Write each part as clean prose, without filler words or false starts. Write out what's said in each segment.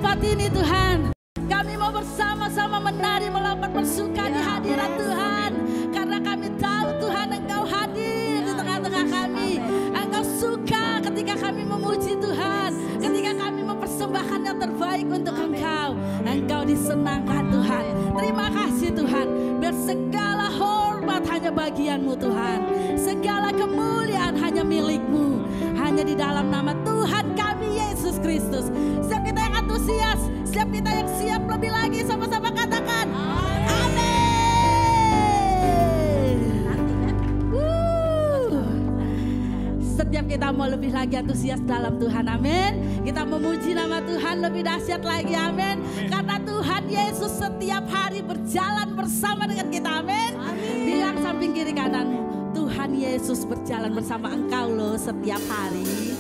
tempat ini Tuhan. Kami mau bersama-sama menari melakukan bersuka di hadirat Tuhan. Karena kami tahu Tuhan Engkau hadir di tengah-tengah kami. Engkau suka ketika kami memuji Tuhan. Ketika kami mempersembahkan yang terbaik untuk Engkau. Engkau disenangkan Tuhan. Terima kasih Tuhan. Biar segala hormat hanya bagian-Mu Tuhan. Segala kemuliaan hanya milik-Mu. Hanya di dalam nama Tuhan kami Yesus Kristus. Setiap kita yang antusias, setiap kita yang siap lebih lagi, sama-sama katakan amin. Setiap kita mau lebih lagi antusias dalam Tuhan, amin. Kita memuji nama Tuhan lebih dahsyat lagi, amin. Karena Tuhan Yesus setiap hari berjalan bersama dengan kita, amin. Bilang samping kiri kananmu, Tuhan Yesus berjalan bersama engkau loh setiap hari.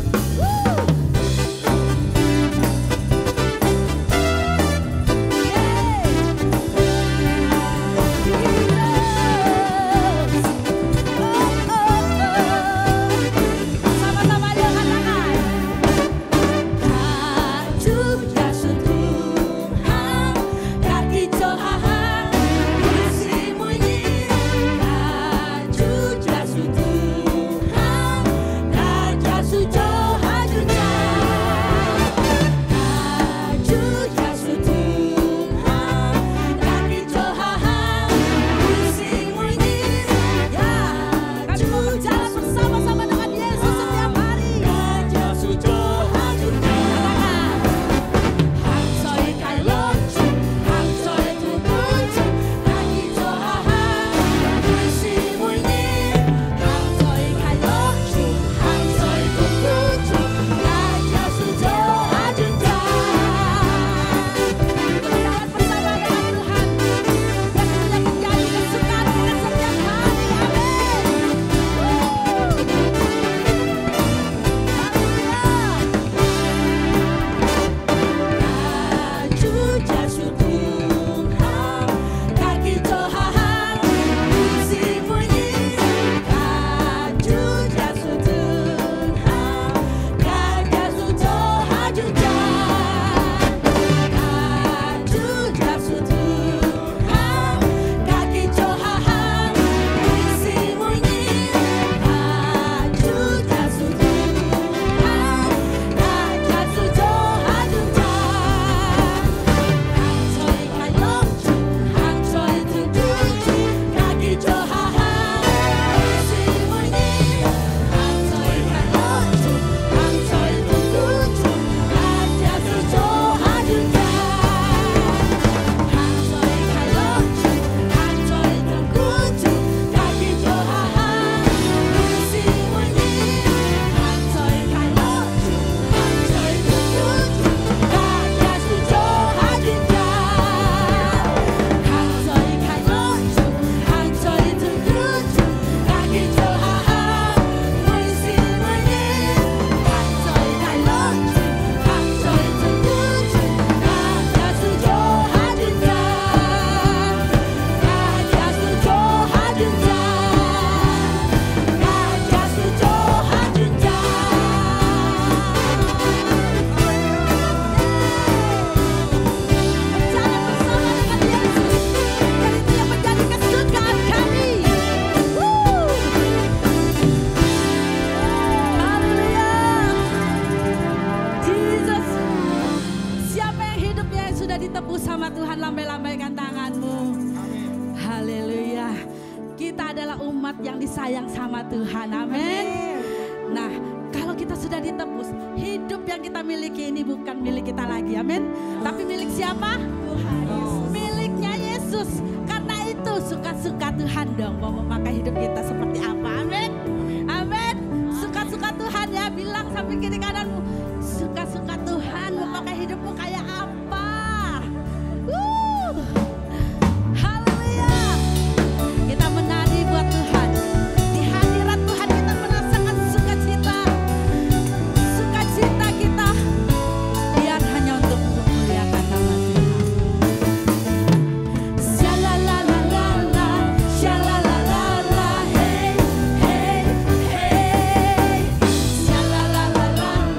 La la la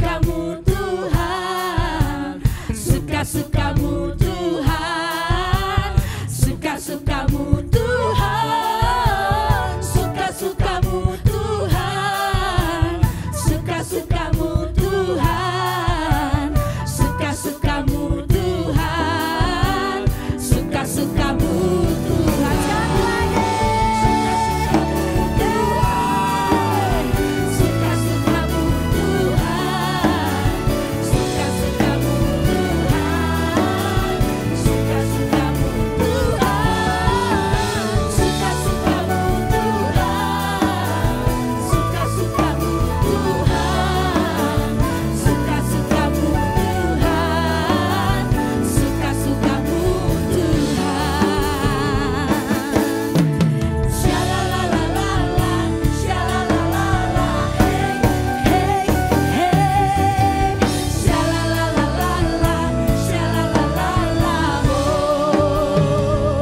suka-sukamu Tuhan, suka-sukamu Tuhan, suka-sukamu Tuhan, suka-sukamu Tuhan, suka-sukamu Tuhan, suka-sukamu Tuhan, suka-sukamu Tuhan. Sekali lagi. Suka-sukamu Tuhan, suka-sukamu Tuhan, suka-sukamu Tuhan, suka-sukamu Tuhan, suka-sukamu Tuhan, suka-sukamu Tuhan, suka-sukamu Tuhan. Shalalalala, shalalalala, hey, hey, hey. Shalalalala, shalalalala, oh.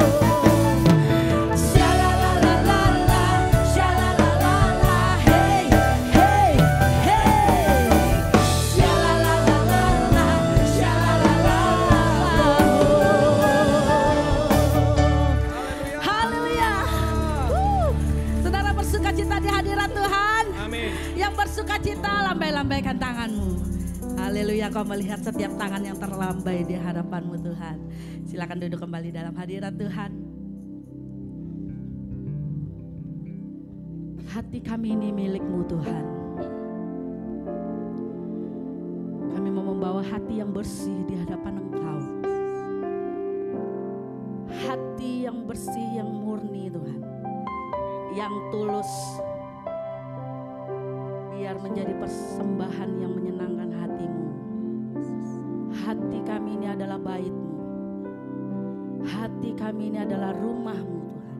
Shalalalala, shalalalala, hey, hey, hey. Shalalalala, shalalalala, oh. Haleluya. Saudara bersukacita di hadirat Tuhan. Amin. Yang bersukacita lambai-lambaikan tanganmu. Haleluya, kau melihat setiap tangan yang terlambai di hadapanmu Tuhan. Silakan duduk kembali dalam hadirat Tuhan. Hati kami ini milik-Mu Tuhan. Kami mau membawa hati yang bersih di hadapan Engkau. Hati yang bersih, yang murni Tuhan. Yang tulus. Biar menjadi persembahan yang menyenangkan hati-Mu. Hati kami ini adalah bait-Mu. Hati kami ini adalah rumah-Mu Tuhan.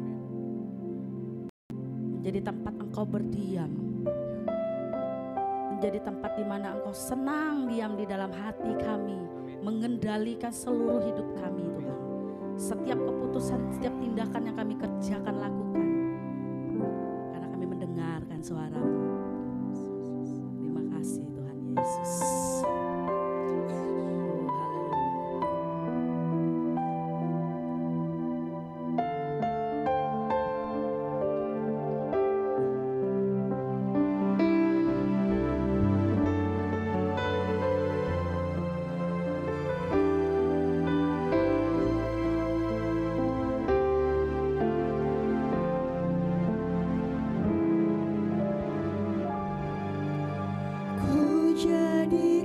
Menjadi tempat Engkau berdiam. Menjadi tempat di mana Engkau senang diam di dalam hati kami. Mengendalikan seluruh hidup kami Tuhan. Setiap keputusan, setiap tindakan yang kami kerjakan, lakukan. Karena kami mendengarkan suara-Mu. Terima kasih Tuhan Yesus. Oh, haleluya. Ku jadi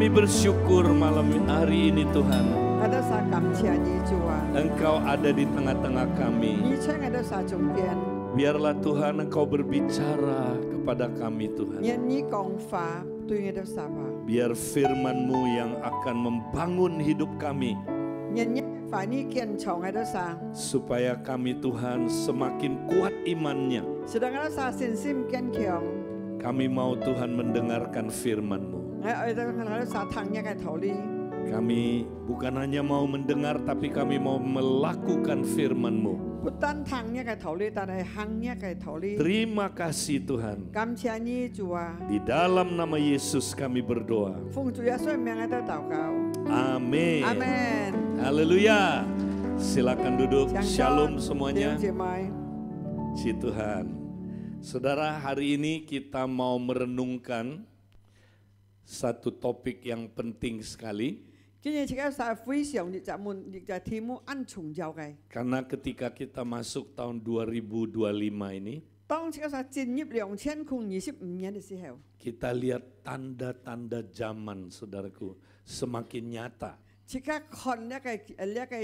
Kami bersyukur malam hari ini Tuhan, 我哋撒感謝你主啊， Engkau ada di tengah-tengah kami. 你在我哋撒中間， Biarlah Tuhan Engkau berbicara kepada kami Tuhan. 願你講法對我哋撒話， Biar firman-Mu yang akan membangun hidup kami. 願你法你建造我哋撒， Supaya kami Tuhan semakin kuat imannya. 使到我哋撒信心堅強。 Kami mau Tuhan mendengarkan firman-Mu. 我哋撒聽一個道理， Kami bukan hanya mau mendengar, tapi kami mau melakukan firman-Mu. 不單聽一個道理，但係行一個道理。 Terima kasih Tuhan. 感謝你主啊， Di dalam nama Yesus kami berdoa. 奉主耶穌名我哋禱告， Amin. 阿門。 Haleluya. Silakan duduk. 請坐 Shalom 弟 semuanya. 兄姐妹， Puji Tuhan. Saudara, hari ini kita mau merenungkan satu topik yang penting sekali. 今日這個撒非常熱就門熱就題目按重要嘅。 Karena ketika kita masuk tahun 2025 ini, 當這個撒進入2025年嘅時候， kita lihat tanda-tanda zaman, saudaraku, semakin nyata. 即刻看一個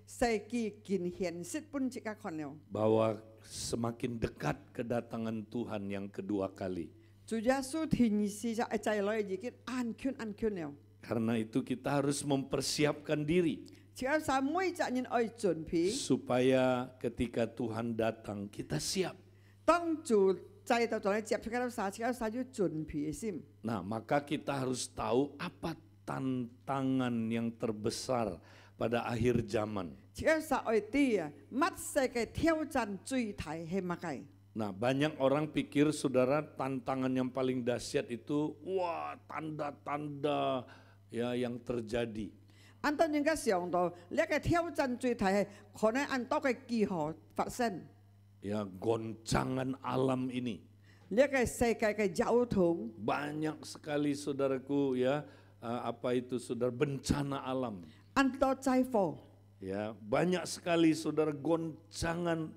世紀見現實本即刻看了。 Bahwa semakin dekat kedatangan Tuhan yang kedua kali. 主耶穌天使就再來已經按圈了。 Karena itu kita harus mempersiapkan diri. 這個撒每隻人愛準備， Supaya ketika Tuhan datang kita siap. 當主再到來接這個撒要準備先。 Nah, maka kita harus tahu apa tantangan yang terbesar pada akhir zaman. 這個撒愛啲啊，乜世界挑戰最大係乜嘢？ Nah, banyak orang pikir saudara tantangan yang paling dahsyat itu wah tanda-tanda ya yang terjadi. 按到人家想到呢個挑戰最大係可能按到嘅幾何發生， Ya, goncangan alam ini. 呢個世界嘅交通。 Banyak sekali saudaraku ya, apa itu saudara bencana alam. 按到災禍， Ya, banyak sekali saudara goncangan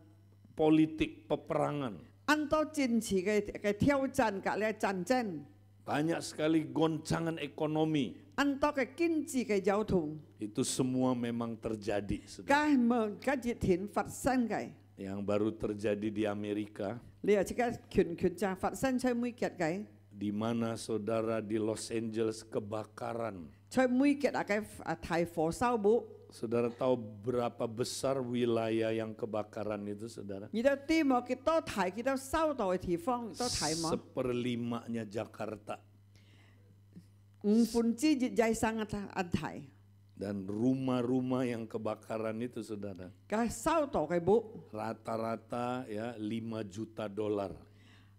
politik peperangan. 按到政治嘅挑戰，隔離戰爭， Banyak sekali goncangan ekonomi. 按到嘅經濟嘅交通， Itu semua memang terjadi. Saudara. 家門家熱天發生嘅， Yang baru terjadi di Amerika, 你又即刻權就發生在每日嘅， di mana saudara di Los Angeles kebakaran. 在每日嘅大火燒木， Saudara tahu berapa besar wilayah yang kebakaran itu, saudara? 而到啲冇幾多大幾多燒到嘅地方都睇冇， 1/5-nya Jakarta. 1/4日生一大， Dan rumah-rumah yang kebakaran itu, saudara, 嘅燒到嘅木， rata-rata ya 5 juta dolar.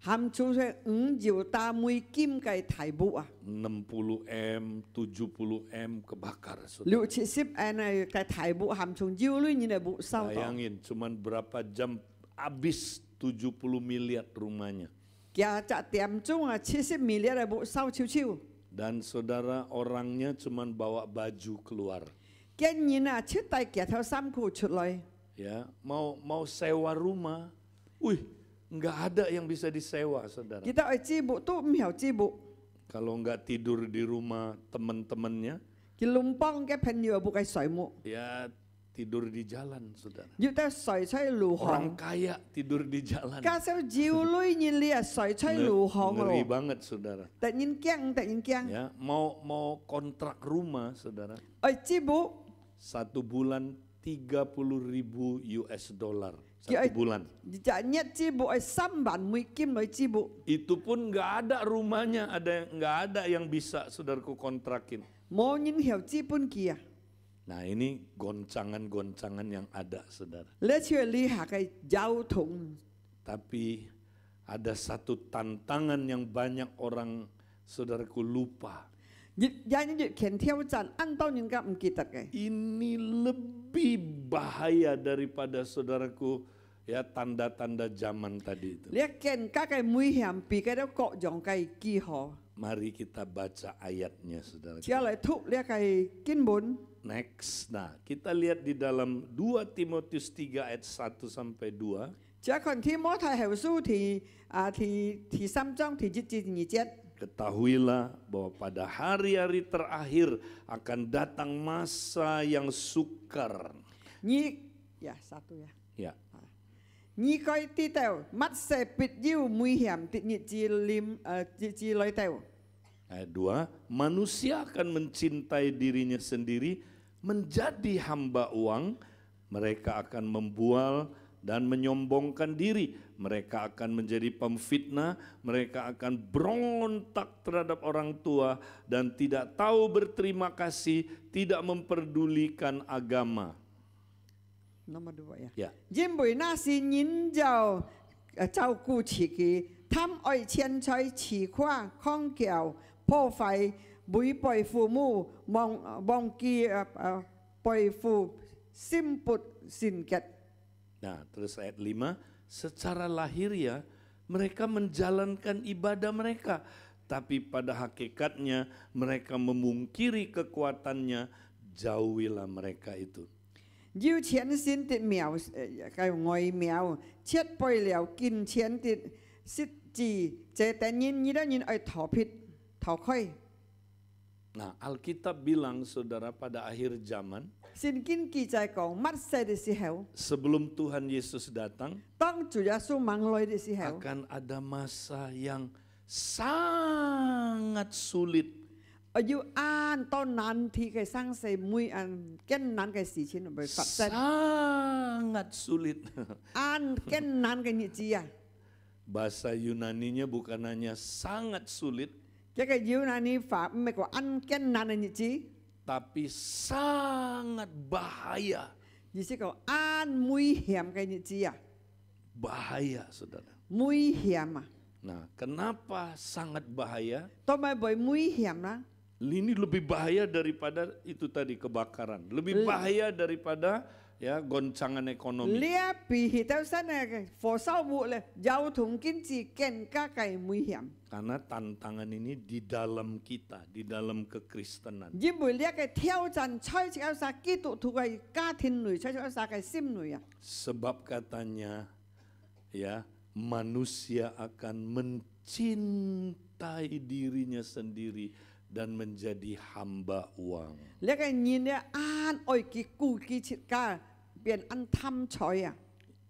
含住係$5,000嘅大木啊， 60M, 70M kebakar, saudara. 60-70嘅大木含住腰裏嘅木燒到。 Bayangin cuman berapa jam habis 70 miliar rumahnya. 嘅就點鐘啊，70 miliar嘅木燒超超。 Dan saudara orangnya cuman bawa baju keluar. 嘅人啊，出大件頭衫褲出來， Ya, mau sewa rumah. Wih, nggak ada yang bisa disewa, saudara. 記得愛支木都唔曉支木， Kalau nggak tidur di rumah teman-temannya, 佢龍邦嘅朋友木嘅水木， ya tidur di jalan, saudara. 要得水出路 Orang 巷， kaya tidur di jalan. 加上照女人你啊水出路巷 Ngeri 咯， banget, saudara. 突然驚， Ya, mau kontrak rumah, saudara. 愛支木， 1 bulan 30.000 US dollar. Ya, 1 bulan. 就一支木愛$30,000來支木， Itu pun nggak ada rumahnya, nggak ada yang bisa saudaraku kontrakin. 冇人曉資本機啊， Nah, ini goncangan-goncangan yang ada, saudara. 呢處理下嘅交通， Tapi ada satu tantangan yang banyak orang saudaraku lupa. 越權挑戰，按到人家唔記得嘅。 Ini lebih bahaya daripada saudaraku ya tanda-tanda zaman tadi itu. 你一見家嘅每項比嘅都各樣嘅記號， Mari kita baca ayatnya, saudara. 只嚟讀呢個經文。 Next. Nah, kita lihat di dalam 2 Timotius 3 ayat 1-2. 只看提摩太後書第3章第1至2節。Ketahuilah bahwa pada hari-hari terakhir akan datang masa yang sukar. Ya satu ya. Ya, 你該知道，乜事必要危險的日子來到。 ayat 2, manusia akan mencintai dirinya sendiri, menjadi hamba uang, mereka akan membual dan menyombongkan diri, mereka akan menjadi pemfitnah, mereka akan berontak terhadap orang tua dan tidak tahu berterima kasih, tidak memperdulikan agama. Nomor 2 ya. Ya, 因為那是人就照顧自己，貪愛錢財、持誇、狂叫、破壞、違背父母、忘記背負、心不聖潔。 nah terus ayat 5, secara lahiriah mereka menjalankan ibadah mereka, tapi pada hakikatnya mereka memungkiri kekuatannya, jauhilah mereka itu. 要錢先的苗外苗，切背了見錢的實質，這等人愛逃開。 Nah Alkitab bilang saudara pada akhir zaman, 聖經記載講乜事嘅時候， sebelum Tuhan Yesus datang 當主耶穌猛來嘅時候， akan ada masa yang sangat sulit. 要按到難題嘅生死，每艱難嘅事情會發生， Sangat sulit. 按艱難嘅日子啊！ Bahasa Yunaninya bukan hanya sangat sulit, 一個要難你法唔係講按艱難嘅日子， tapi sangat bahaya. 意思講按危險嘅日子啊， Bahaya saudara. 危險啊！ Nah kenapa sangat bahaya? 都咪會危險啦。 Ini lebih bahaya daripada itu tadi kebakaran. Lebih bahaya daripada ya goncangan ekonomi. 呢一比起到身嘅火燒活咧，交通經濟更加嘅危險。 Karena tantangan ini di dalam kita, di dalam kekristenan. 因為呢一個挑戰，吹出一晒基督徒嘅家庭裏，吹出一晒嘅心裏啊。 Sebab katanya ya manusia akan mencintai dirinya sendiri dan menjadi hamba uang. 呢個人咧按愛己顧己切家，變按貪財啊！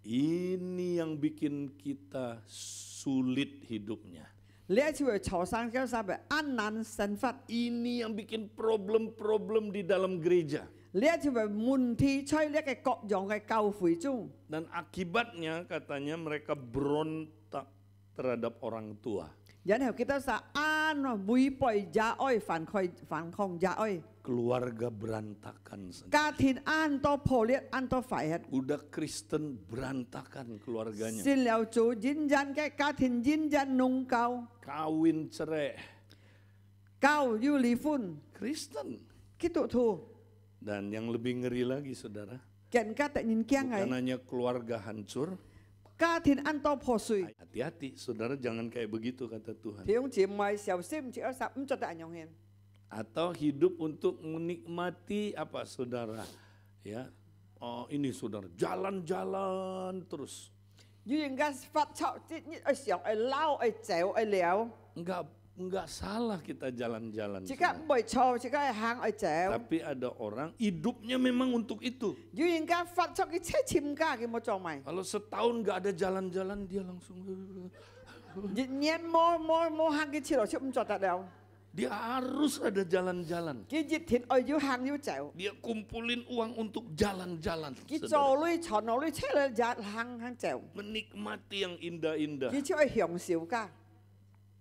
Ini yang bikin kita sulit hidupnya. 呢一次會坐生交沙嘅按難生活， Ini yang bikin problem-problem di dalam gereja. 呢一次會問題在呢個各樣嘅教會中， Dan akibatnya katanya mereka berontak terhadap orang tua. 然後佢都話按違背家愛反抗家愛， Keluarga berantakan. 家庭按到破裂，按到壞血。 Udah Kristen berantakan keluarganya. 善了做認真嘅家庭認真弄教， Kawin cerai. 教要離婚， Kristen. 基督徒 Dan yang lebih ngeri lagi saudara, 更加突然驚 bukan 嘅， hanya keluarga hancur. 家庭按到破碎。 Hati-hati saudara, jangan kayak begitu kata Tuhan. 弟兄姊妹，小心唔好唔做得人用嘅。 Atau hidup untuk menikmati apa saudara? Ya, oh ini saudara, jalan-jalan terus. 要人家發臭，即係上係撈係走係撩， Enggak salah kita jalan-jalan. 即刻 saudara. 唔係錯，即刻係行係走。 Tapi ada orang hidupnya memang untuk itu. 要人家發臭嘅車簽家嘅冇做埋， Kalau setahun nggak ada jalan-jalan dia langsung 日年冇行嘅車路出唔做得了。 dia harus ada jalan-jalan. 佢熱天愛要行要走， Dia kumpulin uang untuk jalan-jalan. 佢 saudara. 坐女坐落女車咧就行走， Menikmati yang indah-indah. 佢出去享受㗎。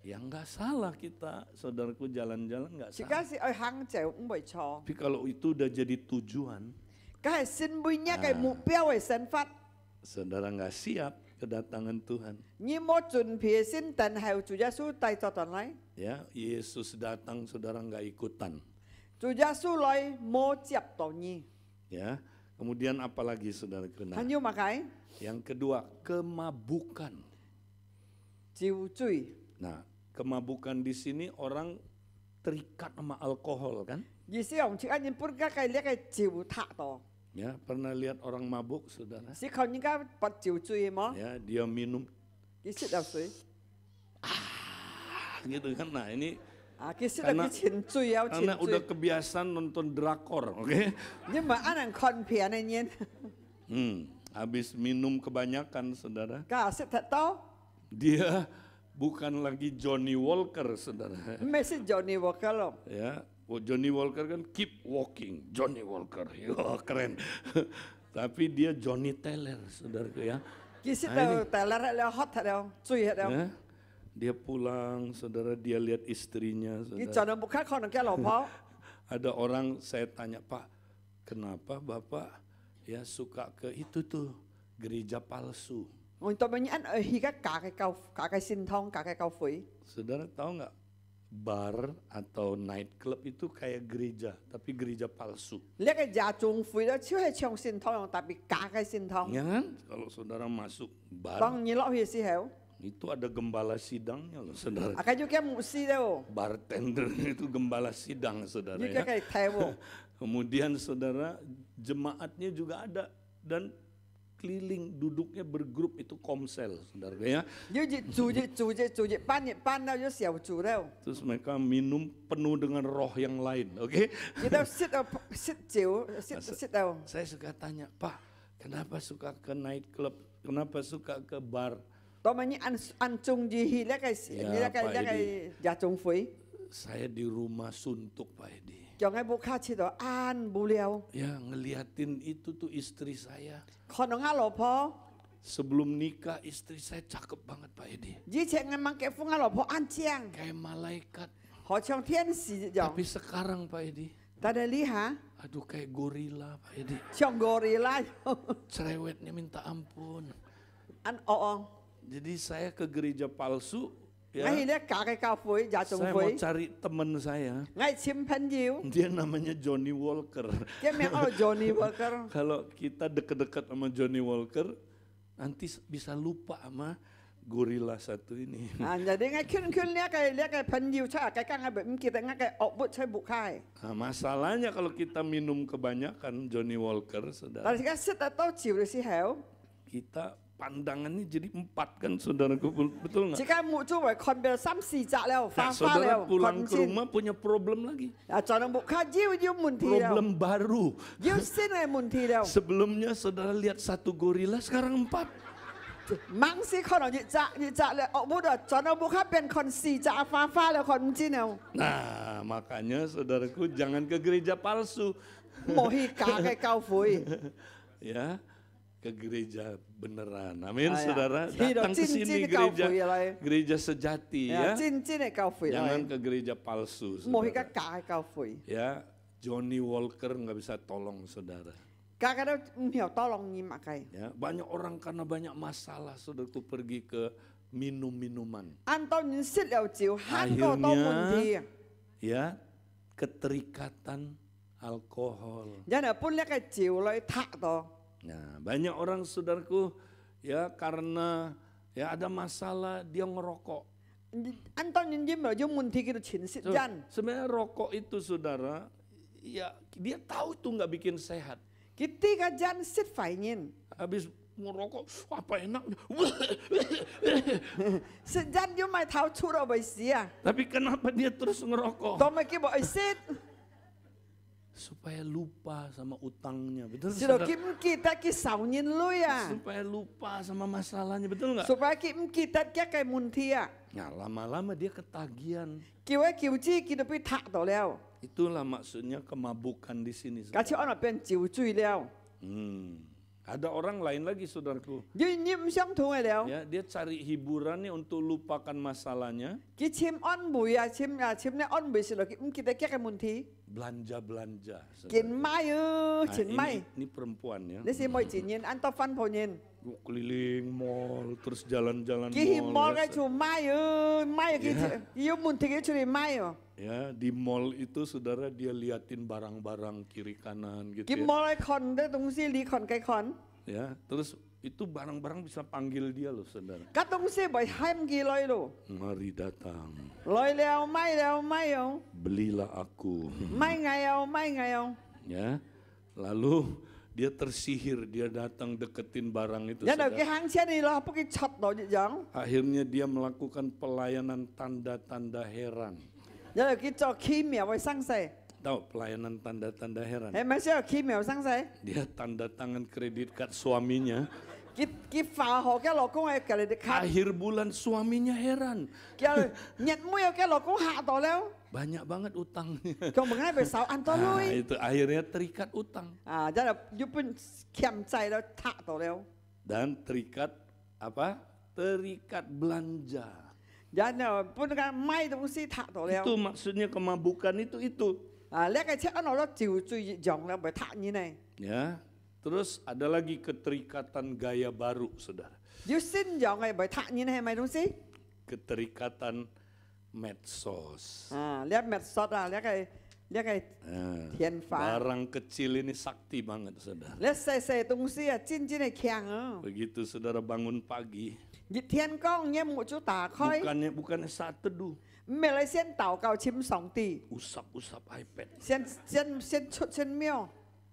Ya nggak salah kita, saudaraku jalan-jalan nggak 即 salah. 刻是愛行走唔係錯， Tapi kalau itu udah jadi tujuan, 梗係先每一個目標嘅生活。 saudara nggak siap kedatangan Tuhan. 你冇準備先等候主耶穌帶咗嚟， Ya, Yesus datang, saudara nggak ikutan. 主耶穌來冇接到你， Ya, kemudian apalagi saudaraku? Nah, 還要乜嘢？ yang kedua kemabukan. 酒醉。 Nah, kemabukan di sini orang terikat sama alkohol kan? 意思用切人本家嘅呢個酒塔度， Ya, pernah lihat orang mabuk, saudara? 是靠人家拔酒醉麼？ Ya, dia minum 佢食了水， gitu kan. Nah ini Cái sự là Karena- cái chiến truy áo chiến karena truy. udah kebiasaan nonton drakor, oke? Nhưng mà anh ăn con phía này nhiên. Habis minum kebanyakan, saudara, Cả sự thật to. dia bukan lagi Johnny Walker, saudara. Mấy sự Johnny Walker lo. Ya, Johnny Walker kan keep walking, Johnny Walker, yo keren. Tapi dia Johnny Teller, saudaraku ya. Cái sự Nah, đâu tại là hot thật đâu, truy thật đâu. Ya, dia pulang, saudara, dia lihat istrinya, Cái saudara. cho nó một khác con cái lò phó. Ada orang saya tanya, Pak, kenapa Bapak ya suka ke itu tuh gereja palsu? Người ta mới ăn ở hi cả cái xin thông, cả cái cao phủy. Saudara tahu nggak, bar atau night club itu kayak gereja, tapi gereja palsu. Lihat cái gia trung phủy đó chưa hay trong xin thông, tapi cả cái xin thông. Ya kan? Kalau saudara masuk bar, Bằng như lọ hi si hiểu. itu ada gembala sidangnya loh, saudara. À cái chú cái mụ si đâu. Bartender itu gembala sidang, saudara Như ya. cái theo. Kemudian saudara, jemaatnya juga ada dan keliling duduknya bergrup, itu komsel, saudara ya. Như chủ ban đâu, như xẻo chủ đâu. Terus mereka minum penuh dengan roh yang lain, oke? Như đâu sit chiều, sit đâu. Saya suka tanya, Pak, kenapa suka ke night club? Kenapa suka ke bar? Đó mà như ăn chung gì hi lấy cái Pak gia trung phủy. Saya di rumah suntuk, Pak Edi. Cho ngay bố khác chỉ đó ăn bù liao. Ya, ngeliatin itu tuh istri saya. Còn nó ngã lò phó. Sebelum nikah istri saya cakep banget, Pak Edi. Dĩ chuyện ngay mang cái phương ngã lò phó ăn chiang. Kayak malaikat. Họ trong thiên sĩ dòng. Tapi sekarang, Pak Edi, Ta đây lý hả? aduh kayak gorila, Pak Edi. Trong gorilla. Cerewetnya minta ampun. Ăn ong. Jadi saya ke gereja palsu, ya. Ngay lấy cả cái cao phối, gia trung Saya mau phối. cari teman saya. Ngay chim phân diệu. Dia namanya Johnny Walker. Cái mẹ ở Johnny Walker. Kalau kita deket-deket sama Johnny Walker, nanti bisa lupa sama gorila satu ini. À, jadi ngay khuyên lấy cái phân diệu chắc cái căng ngay bệnh kia ngay cái ốc bút chơi bụng khai. Nah, masalahnya kalau kita minum kebanyakan Johnny Walker, saudara, Tại cái sức ta tao chịu được si hiểu. kita pandangannya jadi 4 kan, saudaraku, betul Chỉ nggak? cái mụ chú phải con bèo xăm xì dạ leo, Nah, phá phá saudara leo, pulang con ke xin. rumah punya problem lagi. À, cho nó bụng khai diêu mùn thi leo. Problem baru. Diêu xin này mùn thi leo. Sebelumnya saudara lihat 1 gorila, sekarang 4. Mang si con ở nhị dạ leo, ốc bút cho nó bụng khai bên con xì dạ phá leo con xin leo. Nah, makanya saudaraku jangan ke gereja palsu. Mổ hi cả cái cao phối. Ya, ke gereja beneran. Amin, Ah, ya. saudara. Thì đó, Datang ke cin- sini cin kau gereja, phủi lại. gereja sejati Ya, ya. chín này cao phối Jangan lại. ke gereja palsu, Mổ hi saudara. cả cái cao phối. Ya, Johnny Walker nggak bisa tolong saudara. Cả cái đó hiểu to lòng nhìn mà cái. Ya, banyak orang karena banyak masalah saudaraku pergi ke minum-minuman. Ăn to nhìn xích leo chiều, hắn có to mùn thi. Ya, keterikatan alkohol. Jadi pun lấy cái chiều lại thạc to. Nah, banyak orang saudaraku ya karena ya ada masalah dia ngerokok. Ăn to nhìn nhìn mà dùng mùn thi cái chín xích So, dân. sebenarnya rokok itu saudara, ya dia tahu itu nggak bikin sehat. Cái tiga dân xích phải nhìn. Habis ngerokok, apa enaknya. Xích dân dùng mày tháo chút đâu bởi xí à. Tapi kenapa dia terus ngerokok? Đó mày kia bỏ ấy xích. Supaya lupa sama utangnya, betul Xí đồ saudara? kim kita cái sáu nhìn lui à. Supaya lupa sama masalahnya, betul nggak? Supaya kim kita cái mùn thi à. Nah, lama-lama dia ketagihan. Kiu chi kita bị thạc đó leo. Itulah maksudnya kemabukan di sini. Cái chiều nó bên chiều chui leo. Ada orang lain lagi saudaraku. Nhưng nhím xong thu này leo. Ya, dia cari hiburannya untuk lupakan masalahnya, Cái chim on bùi à, chim này on bùi xí đồ kim kita cái mùn thi. belanja-belanja. saudara. Kiến mai ư, Nah, chín mai. ini perempuan ya. Đấy xí mọi chỉ nhìn, ăn to phân phổ nhìn. Keliling mall, terus jalan-jalan Cái hi mò mall. cái ya. chú mai ư, mai cái Dạ. yêu mùn thi cái chú này mai ư. Ya, di mall itu saudara dia liatin barang-barang kiri kanan gitu Cái ya. mò cái con đấy đúng gì lý con cái con. Ya, terus itu barang-barang bisa panggil dia loh saudara. Các đúng gì bởi 20 kỳ lôi đồ. Mari datang, Lôi leo mai ư. belilah aku. Mai ngày ư. Ya, lalu Dia tersihir, dia datang deketin barang itu. Nhớ đầu cái Saudara. hàng xe này là bốc cái chọt đồ như giống. Akhirnya dia melakukan pelayanan tanda-tanda heran. Nhớ đầu cái cho khí miểu với sang xe. Tahu pelayanan tanda-tanda heran? Hay mấy xe khí miểu sang xe. Dia tanda tangan kredit card suaminya. Cái phá hồ cái lò công ấy cái này khát. Akhir bulan suaminya heran. Cái nhận mũi cái lò công hạ tổ léo. Banyak banget utangnya. Còn bằng hai về sáu ăn to Nah, lui. itu akhirnya terikat utang. À, cho là giúp bên kiềm chạy đó hạ tổ léo. Dan terikat apa? Terikat belanja. Cho là bên cái may đông si hạ tổ léo. Itu maksudnya kemabukan itu. À, lấy cái chiếc nó chịu chui giống là bởi thả như này. Ya. Terus ada lagi keterikatan gaya baru, saudara. Dù xin giống này bởi thả như này mày đúng si? Keterikatan medsos. À, lấy mệt sọt à, lấy cái Nah, thiền phá. barang kecil ini sakti banget, saudara. Lấy xe đông si à, chín này khéng à. Begitu saudara bangun pagi, Dịch thiên công nhé một chú tả khói. bukannya saat teduh, Mẹ lấy sen tảo cao chim sóng tỷ. usap-usap iPad. Sen chút sen miêu.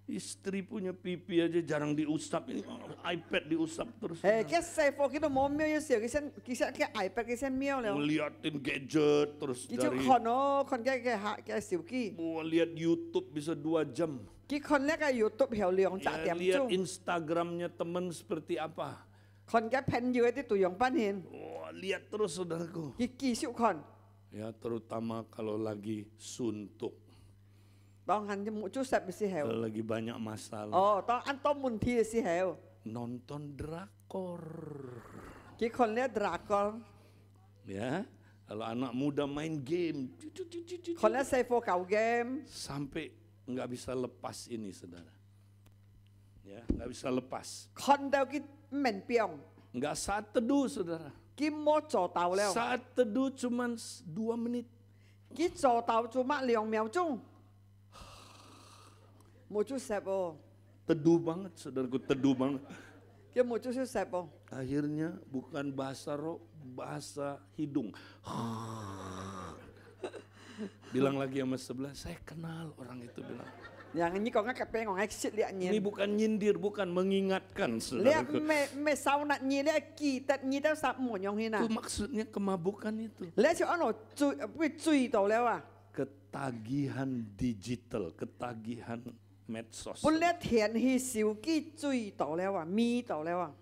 Istri punya pipi aja jarang diusap, ini iPad diusap terus. Cái xe phô cái đồ mô miêu như xỉu cái iPad cái sen miêu nào. Ngeliatin gadget terus Cái chú dari con cái xỉu kia. mau lihat YouTube bisa 2 jam. Cái con lấy cái YouTube hiểu liều trả Ya, tiệm lihat chung. Instagramnya teman seperti apa. Con cái pen dưới cái tụi dòng ban hiền. Oh, lihat terus saudaraku. Cái kỳ xịu con. Ya terutama kalau lagi suntuk, Tao hành cho một chú sẹp xì hèo. kalau lagi banyak masalah. Tao ăn tôm mùn thi xì hèo. Nonton drakor. Cái con lấy dragon. Ya, kalau anak muda main game. Con lấy xe phô cầu game. Sampai nggak bisa lepas ini, saudara. Ya, nggak bisa lepas. Con đeo cái mền piong. Nggak saat teduh, saudara. Cái mô trò tàu leo. Saat teduh cuman 2 menit. Cái trò tàu chú mắc liều mèo chung. Một chút sẹp ô. Teduh banget, saudaraku, teduh banget. Cái một chút sẹp ô. Akhirnya bukan bahasa roh, bahasa hidung. Bilang lagi sama sebelah, saya kenal orang itu bilang. Yang ini kau ngak kepen kau ngak sit liat Ini nyen. bukan nyindir, bukan mengingatkan, Liat saudaraku. me sau nak nyi liat ki tat nyi dah sap mo nyong hina. Itu maksudnya kemabukan itu. Liat si ono cui tau leo ah. Ketagihan digital, ketagihan medsos. Pun liat thian hi siu ki cui tau leo ah, mi tau leo ah.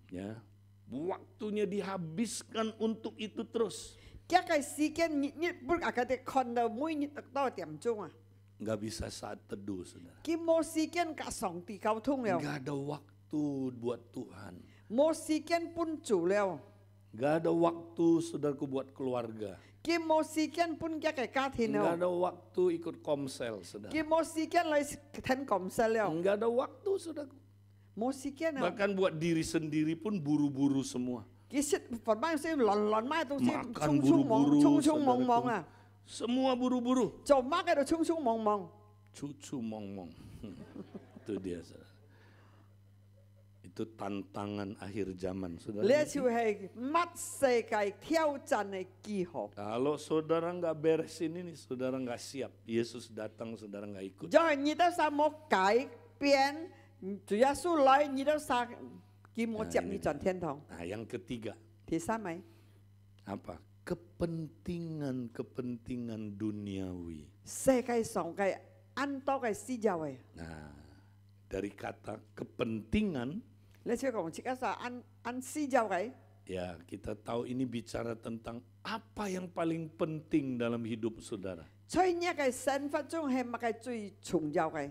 Ya, waktunya dihabiskan untuk itu terus. Cái cái si cái nyi pun agak te kon dah mui nyi tak tau tiam chung ah. Nggak bisa saat teduh, saudara. Cái mo si cái cả song ti kau thung leo. Nggak ada waktu buat Tuhan. Mo si cái pun chủ leo. Nggak ada waktu, saudaraku, buat keluarga. Cái mo si cái pun cái cá thiên Nggak leo. ada waktu ikut komsel, saudara. Cái mo si cái lại thành công sa leo. Nggak ada waktu, saudaraku. Mo si cái nào. Bahkan buat diri sendiri pun buru-buru semua. Cái sit phần ban si lon mai tu si Makan chung chung mong buru-buru, chung mong mong saudaraku. à. Semua buru-buru. Cho má cái đó chung chung mong mong. Cucu mong-mong. Itu dia, saudara. Itu tantangan akhir zaman, saudara. Lihat siu hay mắt世界挑戰嘅記號。 Kalau saudara nggak beresin ini, saudara nggak siap. Yesus datang, saudara nggak ikut. 就係你都啥冇改變，主耶穌來，你都啥佢冇接你進天堂。 Nah, yang ketiga, 第三位， apa? Kepentingan duniawi. 世界上嘅安多嘅私有嘅， Nah, dari kata kepentingan, 你只講自己啥安私有嘅， ya kita tahu ini bicara tentang apa yang paling penting dalam hidup saudara. 所以呢個身份中係乜嘅最重要嘅？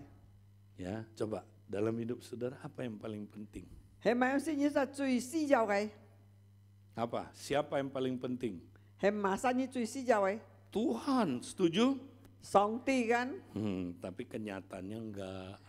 Ya, coba dalam hidup saudara apa yang paling penting? 係咪有先呢個最私有嘅？ Apa? Siapa yang paling penting? 係馬上呢最私有嘅？ Tuhan, setuju? 上帝kan？ Tapi kenyataannya enggak.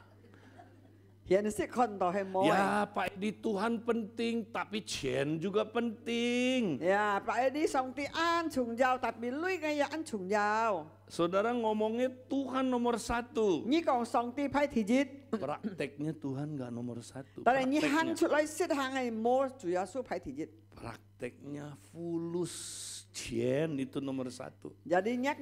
現實看到係冇嘅。 Ya, Pak Edi, Tuhan penting, tapi Chen juga penting. Ya, Pak Edi song ti an chung yao, tapi lui cái ya an chung yao. saudara ngomongnya Tuhan nomor satu. 你講上帝排第一， Prakteknya Tuhan nggak nomor satu. 但係你 Prakteknya. 行出來實行嘅冇主耶穌排第一。 Prakteknya fulus Cien itu nomor satu. Jadi nhắc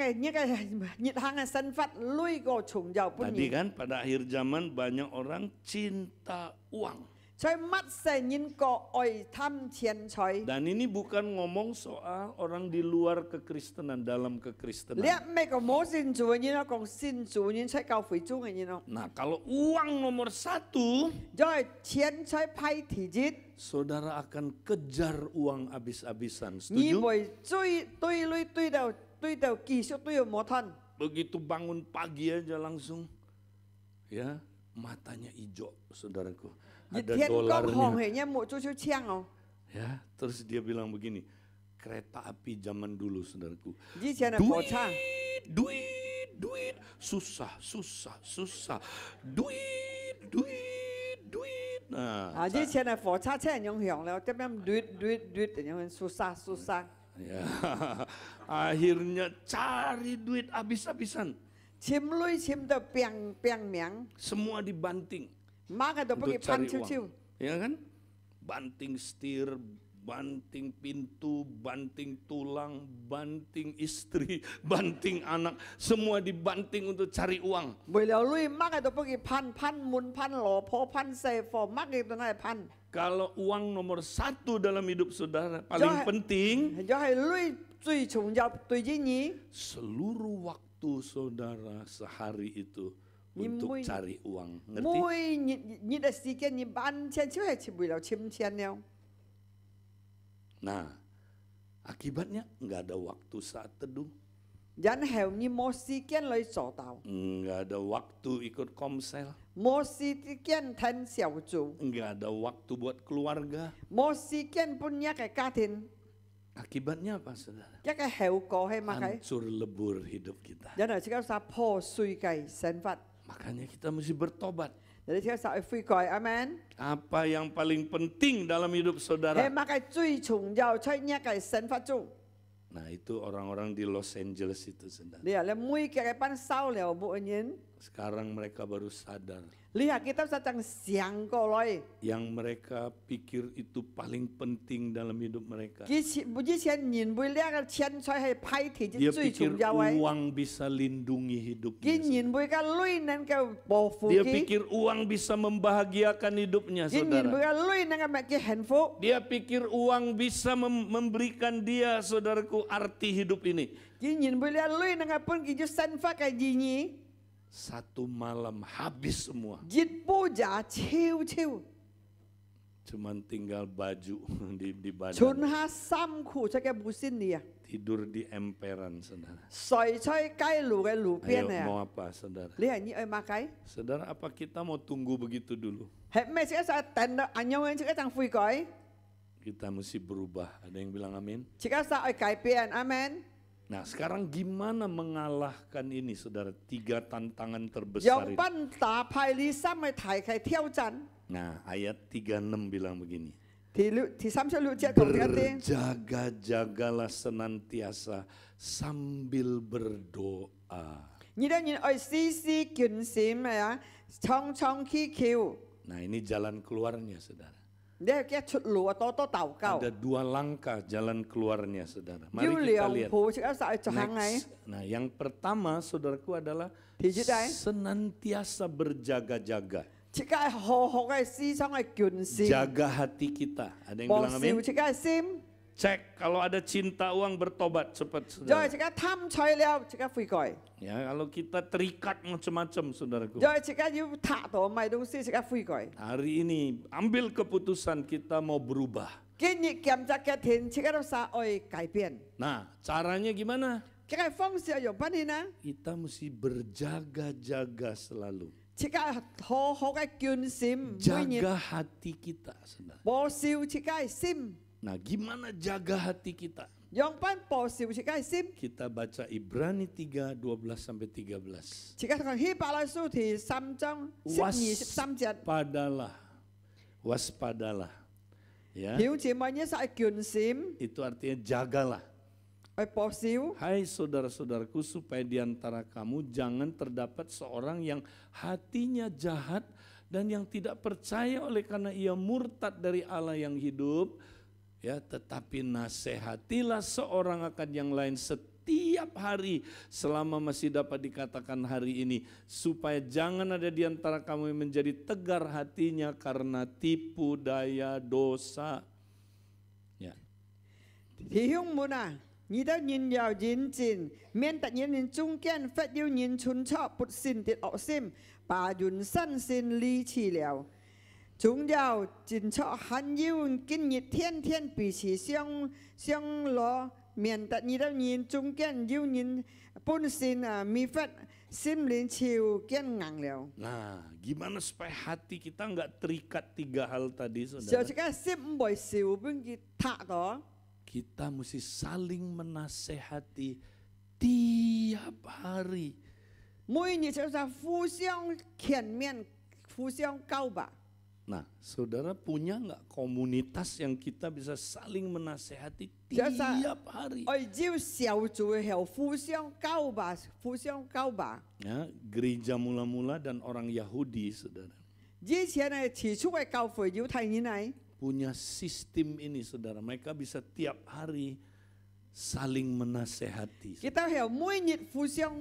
hàng sinh phát lui go trùng giàu bún Tadi nhị. kan pada akhir zaman banyak orang cinta uang. Choi mắt sẽ nhìn có oi tham tiền choi. Dan ini bukan ngomong soal orang di luar kekristenan, dalam kekristenan. Lihat mereka mau xin chủ như nó còn xin chủ như choi cao phí chung như nó. Nah, kalau uang nomor satu, Rồi tiền choi phai thì dít. saudara akan kejar uang habis-habisan. Như Setuju? vậy tuy lui tuy đầu kỳ số tuy ở một thân. Begitu bangun pagi aja langsung, ya matanya hijau, saudaraku. Ada Tiền có hồng dolarnya. hệ nhá một chút chiang không? Ya, terus dia bilang begini, kereta api zaman dulu, saudaraku. Di tiền là phổ cha. Duit, susah. Duit. Nah, Di tiền là phổ cha sẽ nhung hưởngแล้วtiếp em duit để nhung susah. ya, akhirnya cari duit habis-habisan. Chim lui chim đầu piang miếng. Semua dibanting Má cái đầu untuk bagi pan cari chiu chiu. uang. Ya kan? Banting setir, banting pintu, banting tulang, banting istri, banting anak. Semua dibanting untuk cari uang. Bởi lẽ lui má cái đầu bagi pan mun pan lò po pan xe phò má cái đầu này pan. Kalau uang nomor satu dalam hidup saudara paling penting, Do hay lui truy trùng giàu tùy với nhí. seluruh waktu saudara sehari itu untuk Mui- cari uang. Ngerti? Mỗi nhị đại sĩ kiến nhị ban chen chiếu hay chỉ bởi lẽ chim chen nhau. Nah, akibatnya nggak ada waktu saat teduh, Dán hẻo nhị mô sĩ kiến lấy sổ tàu. nggak ada waktu ikut komsel, Mô sĩ kiến thân xẻo chủ. nggak ada waktu buat keluarga. Mô sĩ kiến pun nhắc cái cá thìn. Akibatnya apa, saudara? Chắc cái hẻo có hay mà cái. Hancur lebur hidup kita. Dán ở chỉ có sa po suy cái sinh phát. Makanya kita mesti bertobat. Jadi chỉ có sa phi coi amen. Apa yang paling penting dalam hidup Hay saudara? mà cái truy trùng giàu chơi nhắc cái sinh phát chung. Nah, itu orang-orang di Los Angeles itu, saudara. Dia là mui cái pan sau liao bộ nhìn. Sekarang mereka baru sadar. Lihat kita sedang siang ko loi. Yang mereka pikir itu paling penting dalam hidup mereka. Buji chen nhìn bui lihat cái chen choi hay phai thì Dia truy pikir trùng giàu ấy. uang bisa lindungi hidupnya. Cái nhìn bui cái lui nên cái bổ phụ Dia cái. pikir uang bisa membahagiakan hidupnya, Cái nhìn bui saudara. cái lui nên cái mẹ cái hạnh phúc. Dia pikir uang bisa memberikan dia, saudaraku, arti hidup ini. Cái nhìn bui lihat lui nên cái pun cái sinh phát cái gì nhỉ? Satu malam habis semua. Giết bu giả chiêu chiêu. Cuman tinggal baju di Chun badan. ha sam khu cho cái bu xin đi à. Tidur di emperan, saudara. Soi choi cái lù biên Ayo, này mau à. apa, saudara? Lihat như ai mà cái. Saudara, apa kita mau tunggu begitu dulu? Hệ mẹ sẽ sa tận đó anh nhau chỉ cái thằng phi cõi. Kita mesti berubah. Ada yang bilang amin? Chỉ cái sa ai cải biện amen. Nah, sekarang gimana mengalahkan ini, saudara? 3 tantangan terbesar Dòng ini. ban tả phai lý xăm mới thải khai theo chắn. Nah, ayat 36 bilang begini. Thì xăm sẽ lựa chọn cái tiếng. Berjaga-jagalah senantiasa sambil berdoa. Như đó nhìn ơi xí kiến xím này á. Trong khi kêu. Nah, ini jalan keluarnya, saudara. Để cái chút lụa to tàu cao. Ada 2 langkah jalan keluarnya, saudara. Mari Yêu kita liều lihat. phù chỉ có sa cho hàng này. Next. Nah, yang pertama, saudaraku, adalah Thì chứ đấy. senantiasa berjaga-jaga. Chỉ cái hồ cái xí xong cái kiến xím. Jaga hati kita. Ada yang Bỏ bilang xíu amin? chỉ cái xím. Cek kalau ada cinta uang, bertobat cepat, Rồi saudara. chỉ cái tham chơi liao chỉ cái phi cõi. Ya, kalau kita terikat macam-macam, saudaraku. Rồi chỉ cái yêu thả tổ mày đông xí chỉ cái phi cõi. Hari ini ambil keputusan kita mau berubah. Cái nhị kiểm tra cái thiền chỉ cái đó sa ơi cải biện. Nah, caranya gimana? Cái phong sử dụng bắt đi nè. Kita mesti berjaga-jaga selalu. Chỉ cái hồ cái kiến xím. Mỗi nhìn. Jaga hati kita, saudara. Bỏ xíu chỉ cái xím. Nah, gimana jaga hati kita? Dòng ban bỏ xíu chỉ cái xím. Kita baca Ibrani 3, 12-13. Chỉ cái thằng Hy Bà La Su thì 3 章 13 節 Waspadalah. Ya, hiểu chị mọi nhớ sai kiến xím. itu artinya jagalah. oi po siu Hai saudara-saudaraku, supaya di antara kamu jangan terdapat seorang yang hatinya jahat dan yang tidak percaya oleh karena ia murtad dari Allah yang hidup, ya, tetapi nasihatilah seorang akan yang lain setiap hari selama masih dapat dikatakan hari ini, supaya jangan ada di antara kamu yang menjadi tegar hatinya karena tipu daya dosa. Ya.弟兄們啊，你都人要認真，免得人中間發有人蠢錯不信的惡心，把人生心離棄了。仲有真錯還有今日天天彼此相羅，免得你的人中間有人本身沒法心靈就堅硬了。 Nah, gimana supaya hati kita nggak terikat 3 hal tadi, 就 saudara? 這個心唔會受本嘅塔咗。 Kita mesti saling menasehati tiap hari. 每日就是互相勸勉、互相告白。 Nah, saudara punya nggak komunitas yang kita bisa saling menasehati Biasa. tiap hari? 愛招小組後互相告白、互相告白。 Ya, gereja mula-mula dan orang Yahudi, saudara, 以前呢，起初嘅教會猶太人嚟， punya sistem ini, saudara. Mereka bisa tiap hari saling menasehati. kita 後每日互相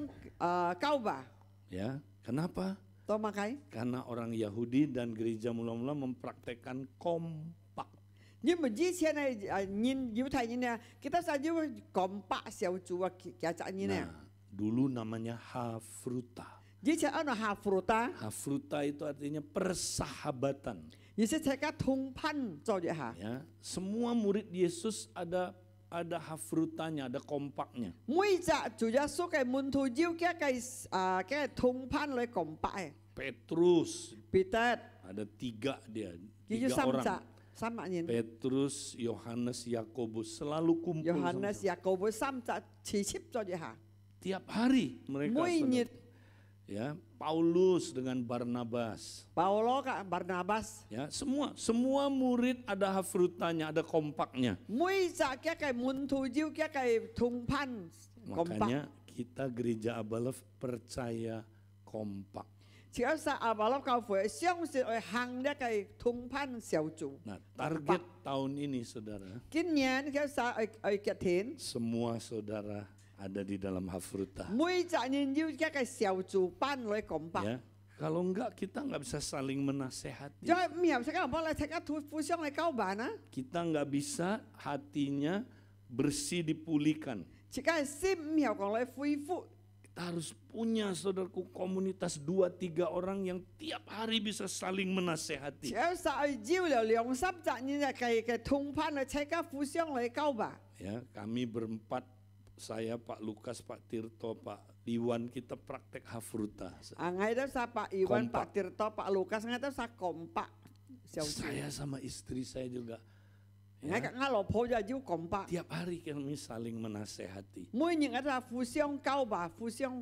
告白。 Ya, kenapa? 多乜解？ Karena orang Yahudi dan gereja mula-mula mempraktekkan kompak. 因為以前呢，人猶太人呢，kita saja kompak 小組啊，其實人呢， Nah, dulu namanya Hafruta. 以前按下輔打， Hafruta itu artinya persahabatan. 而且大家通判做一下。 Ya, semua murid Yesus ada hafrutanya, ada kompaknya. 每隻主耶穌嘅門徒要嘅通判嚟崇拜， Petrus, 彼得 ada 3 dia, 佢要 3 orang. 三萬人， Petrus, Yohanes, Yakobus selalu kumpul Yohanes、 sama-sama. 雅各伯三隻齊切做一下， Tiap hari mereka 每 saudara. 日 Ya, Paulus dengan Barnabas. 保羅嘅巴拿巴斯， Ya, semua murid ada hafrutanya, ada kompaknya. 每隻嘅門徒要嘅通判崇拜， Makanya kita gereja Abalef percaya kompak. 只要是阿巴羅教會相信去行呢個通判小組。 Nah, target tahun ini, saudara, 今年嘅去嘅田， semua saudara ada di dalam hafruta. 每隻人要嘅小組班嚟崇拜。 Ya, kalau enggak kita enggak bisa saling menasehati. 再唔係大家幫你大家互相嚟交辦啊！ Kita enggak bisa hatinya bersih dipulihkan. 大家心唔係講嚟恢復。 Kita harus punya, saudaraku, komunitas 2-3 orang yang tiap hari bisa saling menasehati. 只要係招了2-3隻人嘅通判嚟，大家互相嚟交辦。 Ya, kami berempat, saya, Pak Lukas, Pak Tirto, Pak Iwan, kita praktek hafruta. ngay đó sa Pak Iwan, Kompak. Pak Tirto, Pak Lukas, ngay đó sa kompak. Saya sama istri saya juga. Ngay cả nga老婆就要kompak。 Tiap hari kami saling menasehati. 每年喺度互相交辦，互相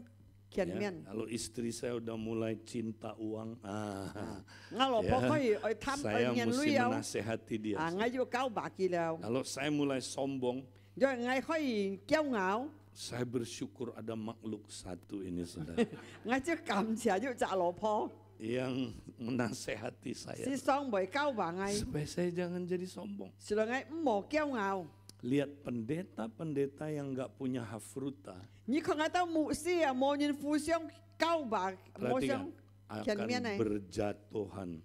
勸 Ya, 勉。 kalau istri saya udah mulai cinta uang, 我老婆可以去貪 saya 去 mesti 旅遊， menasehati dia. 我要交辦佢了。 Kalau saya mulai sombong, 因為我可以驕傲， saya bersyukur ada makhluk satu ini, saudara, 我就感謝要隻老婆， yang menasehati saya 是雙倍交辦我， supaya saya jangan jadi sombong. 是讓我唔好驕傲。 Lihat pendeta-pendeta yang nggak punya hafruta, 你看到牧師啊，冇人互相交辦，互相 perhatikan 勸勉 akan 呢。 berjatuhan.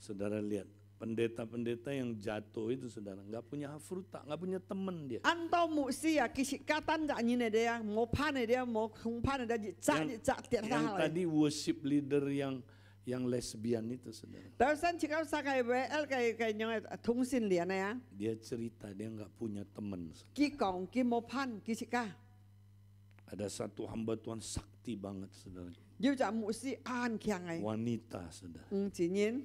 Saudara lihat, pendeta-pendeta yang jatuh itu, saudara, nggak punya hafruta, nggak punya teman dia. 按到牧師啊，其實家單隻人嚟嘅，冇攀嚟嘅，冇同攀嚟嘅，一扎跌下 Yang 嚟。 tadi worship leader yang lesbian itu, saudara, 頭先似講曬嘅 WL 嘅樣嘅同性戀嘅啊， dia cerita dia nggak punya teman. 佢講佢冇攀，佢識家， Ada satu hamba Tuhan sakti banget, saudara, 要隻牧師硬強嘅， wanita, saudara. 唔自然，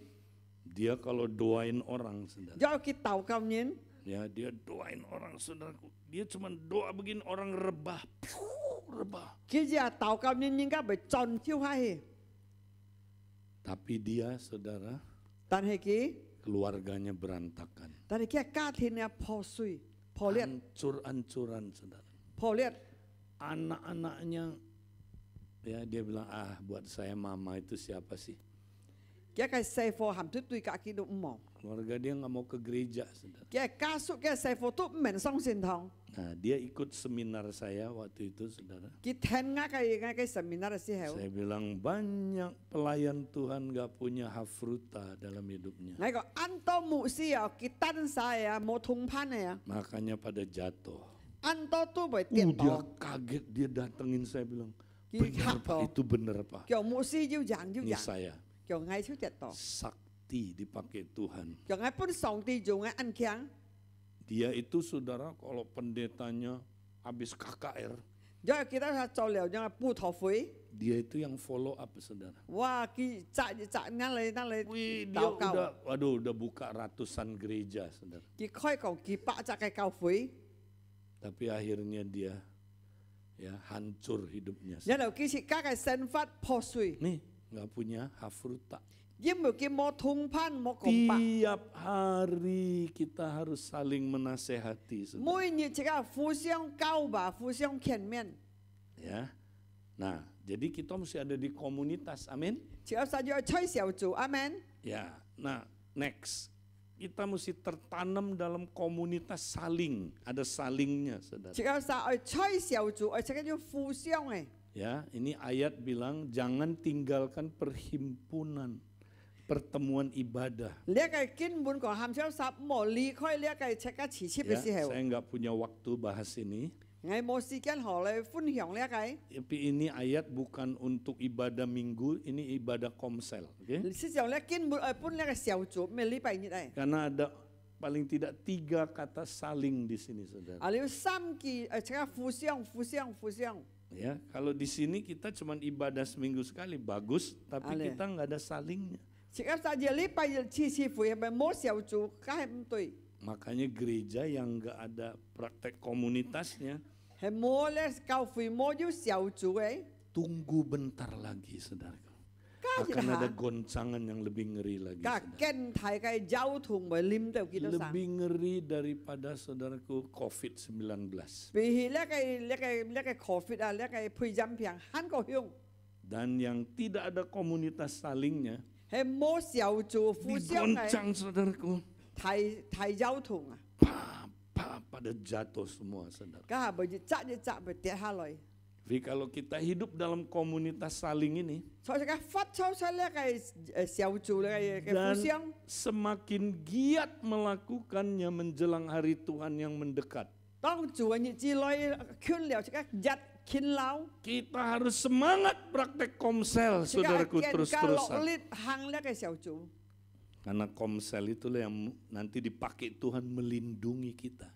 Dia kalau doain orang, saudara, 有佢鬥咁人， ya dia doain orang, saudaraku. Dia cuma doa begini orang rebah, rebah. 佢就鬥咁人應該被進超下去， Tapi dia, saudara, 但係佢， keluarganya berantakan. 但係佢家庭嘅破碎、破裂 hancur-hancuran saudara. 破裂。 Anak-anaknya, ya dia bilang, buat saya mama itu siapa sih? 佢嘅細貨含都對家己都唔望， Keluarga dia nggak mau ke gereja saudara. 佢嘅家屬嘅細貨都唔明上善堂。 Nah dia ikut seminar saya waktu itu saudara. 佢聽嘅seminar嘅時候， Saya bilang banyak pelayan Tuhan nggak punya hafruta dalam hidupnya. 我講安多牧師啊，佢單晒啊，冇通盤嘅啊， Makanya pada jatuh. 安多都會跌 Dia 倒。 kaget, dia datengin saya bilang, Dia benar Pak, jatuh. itu benar Pak. 叫牧師要贏要 Ini 贏， saya, 叫嗌超跌倒， sakti dipakai Tuhan. 叫嗌本上帝做嘅安強。 Dia itu saudara kalau pendetanya habis KKR, 因為記得佢做了樣布頭會， dia itu yang follow up saudara. 哇！佢責你 Wih, dia 禱告， udah buka ratusan gereja saudara. 佢開講佢百隻嘅教會， Tapi akhirnya dia ya hancur hidupnya. 然後佢是家嘅生活破碎， Nih nggak punya hafruta. 因為佢冇通盤冇講白。 Tiap hari kita harus saling menasehati saudara. 每日這個互相交吧，互相勸勉。 Ya. Nah, jadi kita mesti ada di komunitas. Amin. 只有實要吹小組，阿門。 Ya. Nah, next. Kita mesti tertanam dalam komunitas saling. Ada salingnya, saudara. 只有實要吹小組，而且要互相嘅。 Ya, ini ayat bilang jangan tinggalkan perhimpunan, pertemuan ibadah. 呢一個根本講喊小實冇離開呢一個這個慈禧 Ya, 嘅時候， saya nggak punya waktu bahas ini. 我冇時間學你分享呢一個。 Tapi ini ayat bukan untuk ibadah minggu, ini ibadah komsel. Oke? 事實上咧，根本本呢個小組咩禮拜日嚟， Karena ada paling tidak 3 kata saling di sini, saudara. 啊你要三句這個互相互相互相。 Ya, kalau di sini kita cuma ibadah seminggu sekali bagus, tapi Ale. kita nggak ada salingnya. 這個實際禮拜日次次會係咪冇小組，梗係唔對， Makanya gereja yang nggak ada praktek komunitasnya, 係冇咧教會冇要小組嘅。 tunggu bentar lagi, saudara. Kaji Akan lah. ada goncangan yang lebih ngeri lagi, 個 saudara. 經濟嘅交通會冧到幾多少？ Lebih ngeri daripada saudaraku COVID-19. 比起呢個 COVID 啊，呢個配針片很個凶， Dan yang tidak ada komunitas salingnya, 係冇小組互相嘅 digoncang saudaraku. 提交通啊， Pada jatuh semua, saudara. 梗係咪一扎咪跌下來？ Jadi kalau kita hidup dalam komunitas saling ini, 所以個發出呢個小組呢個 dan 互相， semakin giat melakukannya menjelang hari Tuhan yang mendekat, 當做日之內圈了，這個日傾流， kita harus semangat praktek komsel, 這個 saudaraku, 更加落 terus-terusan. 力行呢個小組。 Karena komsel itulah yang nanti dipakai Tuhan melindungi kita.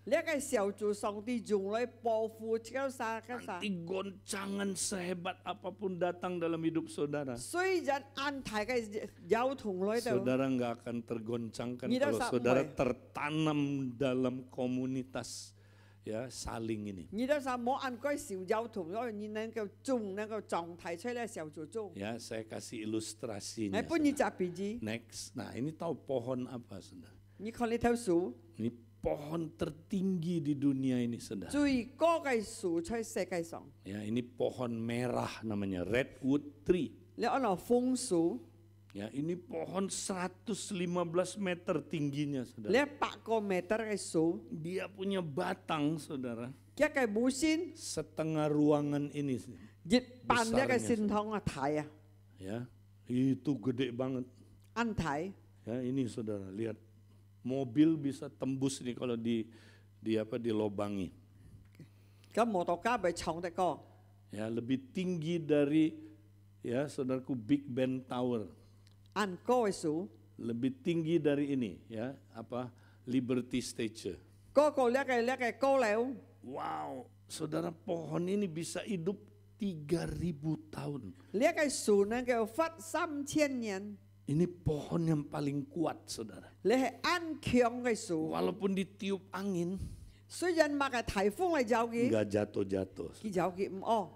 呢個小組上帝用來保護這個啥個啥。 Nanti goncangan sehebat apapun datang dalam hidup saudara, 雖然安泰嘅交通來到， saudara nggak akan tergoncangkan Tidak kalau sama, saudara ya. tertanam dalam komunitas ya saling ini. 你都啥冇按該小交通，因為你能夠種能夠狀態出來小組種。 Ya, saya kasih ilustrasinya. 你本你 saudara. 扎鼻子， Next, nah ini tahu pohon apa, saudara? 你看呢條樹 Ini pohon tertinggi di dunia ini, saudara. 最高嘅樹喺世界上， Ya, ini pohon merah namanya redwood tree. 你按照楓樹， Ya, ini pohon 115 meter tingginya, 你 saudara. 100 meter嘅樹， Dia punya batang, saudara. 一個母先 Setengah ruangan ini, 越扮一個 Besarnya 線筒啊睇啊， ya. Itu gede banget. 安睇， Ya, ini saudara, lihat. Mobil bisa tembus nih kalau dilobangi. 咁摩托車咪重得過， Ya, lebih tinggi dari ya saudaraku Big Ben Tower. 按高嘅樹， Lebih tinggi dari ini ya, apa Liberty Statue. 嗰個呢個高樓， Wow, saudara pohon ini bisa hidup 3000 tahun. 呢個樹能夠發3000年， Ini pohon yang paling kuat, saudara. 你係安強嘅樹。 Walaupun ditiup angin, 雖然擘個颱風嚟走嘅， nggak jatuh-jatuh. 佢走嘅唔哦。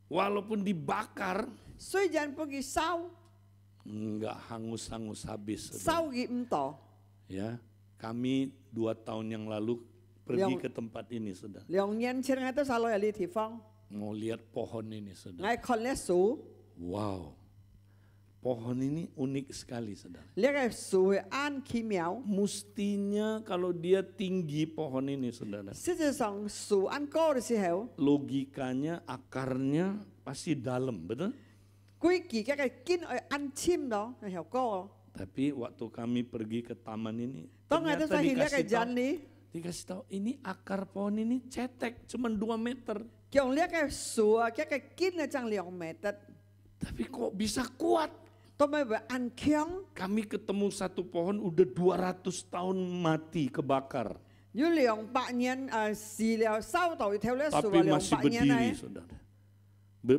Walaupun dibakar, 雖然幫佢燒， nggak hangus-hangus habis, 燒 saudara. 嘅唔多， Ya, Kami 2 tahun yang lalu pergi ke tempat ini, saudara. 2年前我都上來呢地方， Mau lihat pohon ini, saudara. 我看呢樹， Wow, pohon ini unik sekali, saudara. 呢個樹係按奇妙。 Mestinya kalau dia tinggi pohon ini, saudara. 實際上樹按高嘅時候， Logikanya akarnya pasti dalam, betul? 規矩嘅根係按深咯，係條高。 Tapi waktu kami pergi ke taman ini,當我哋 ternyata 上去呢個 dikasih 人 tahu, 呢， dikasih tahu ini akar pohon ini cetek, cuma 2 meter. 用呢個樹啊，嘅根係爭2 meter， Tapi kok bisa kuat? 都咪會按強。 Kami ketemu satu pohon udah 200 tahun mati kebakar. 有200年死了，燒到一條呢樹 Tapi 啊 masih 200年 berdiri, 嚟， saudara.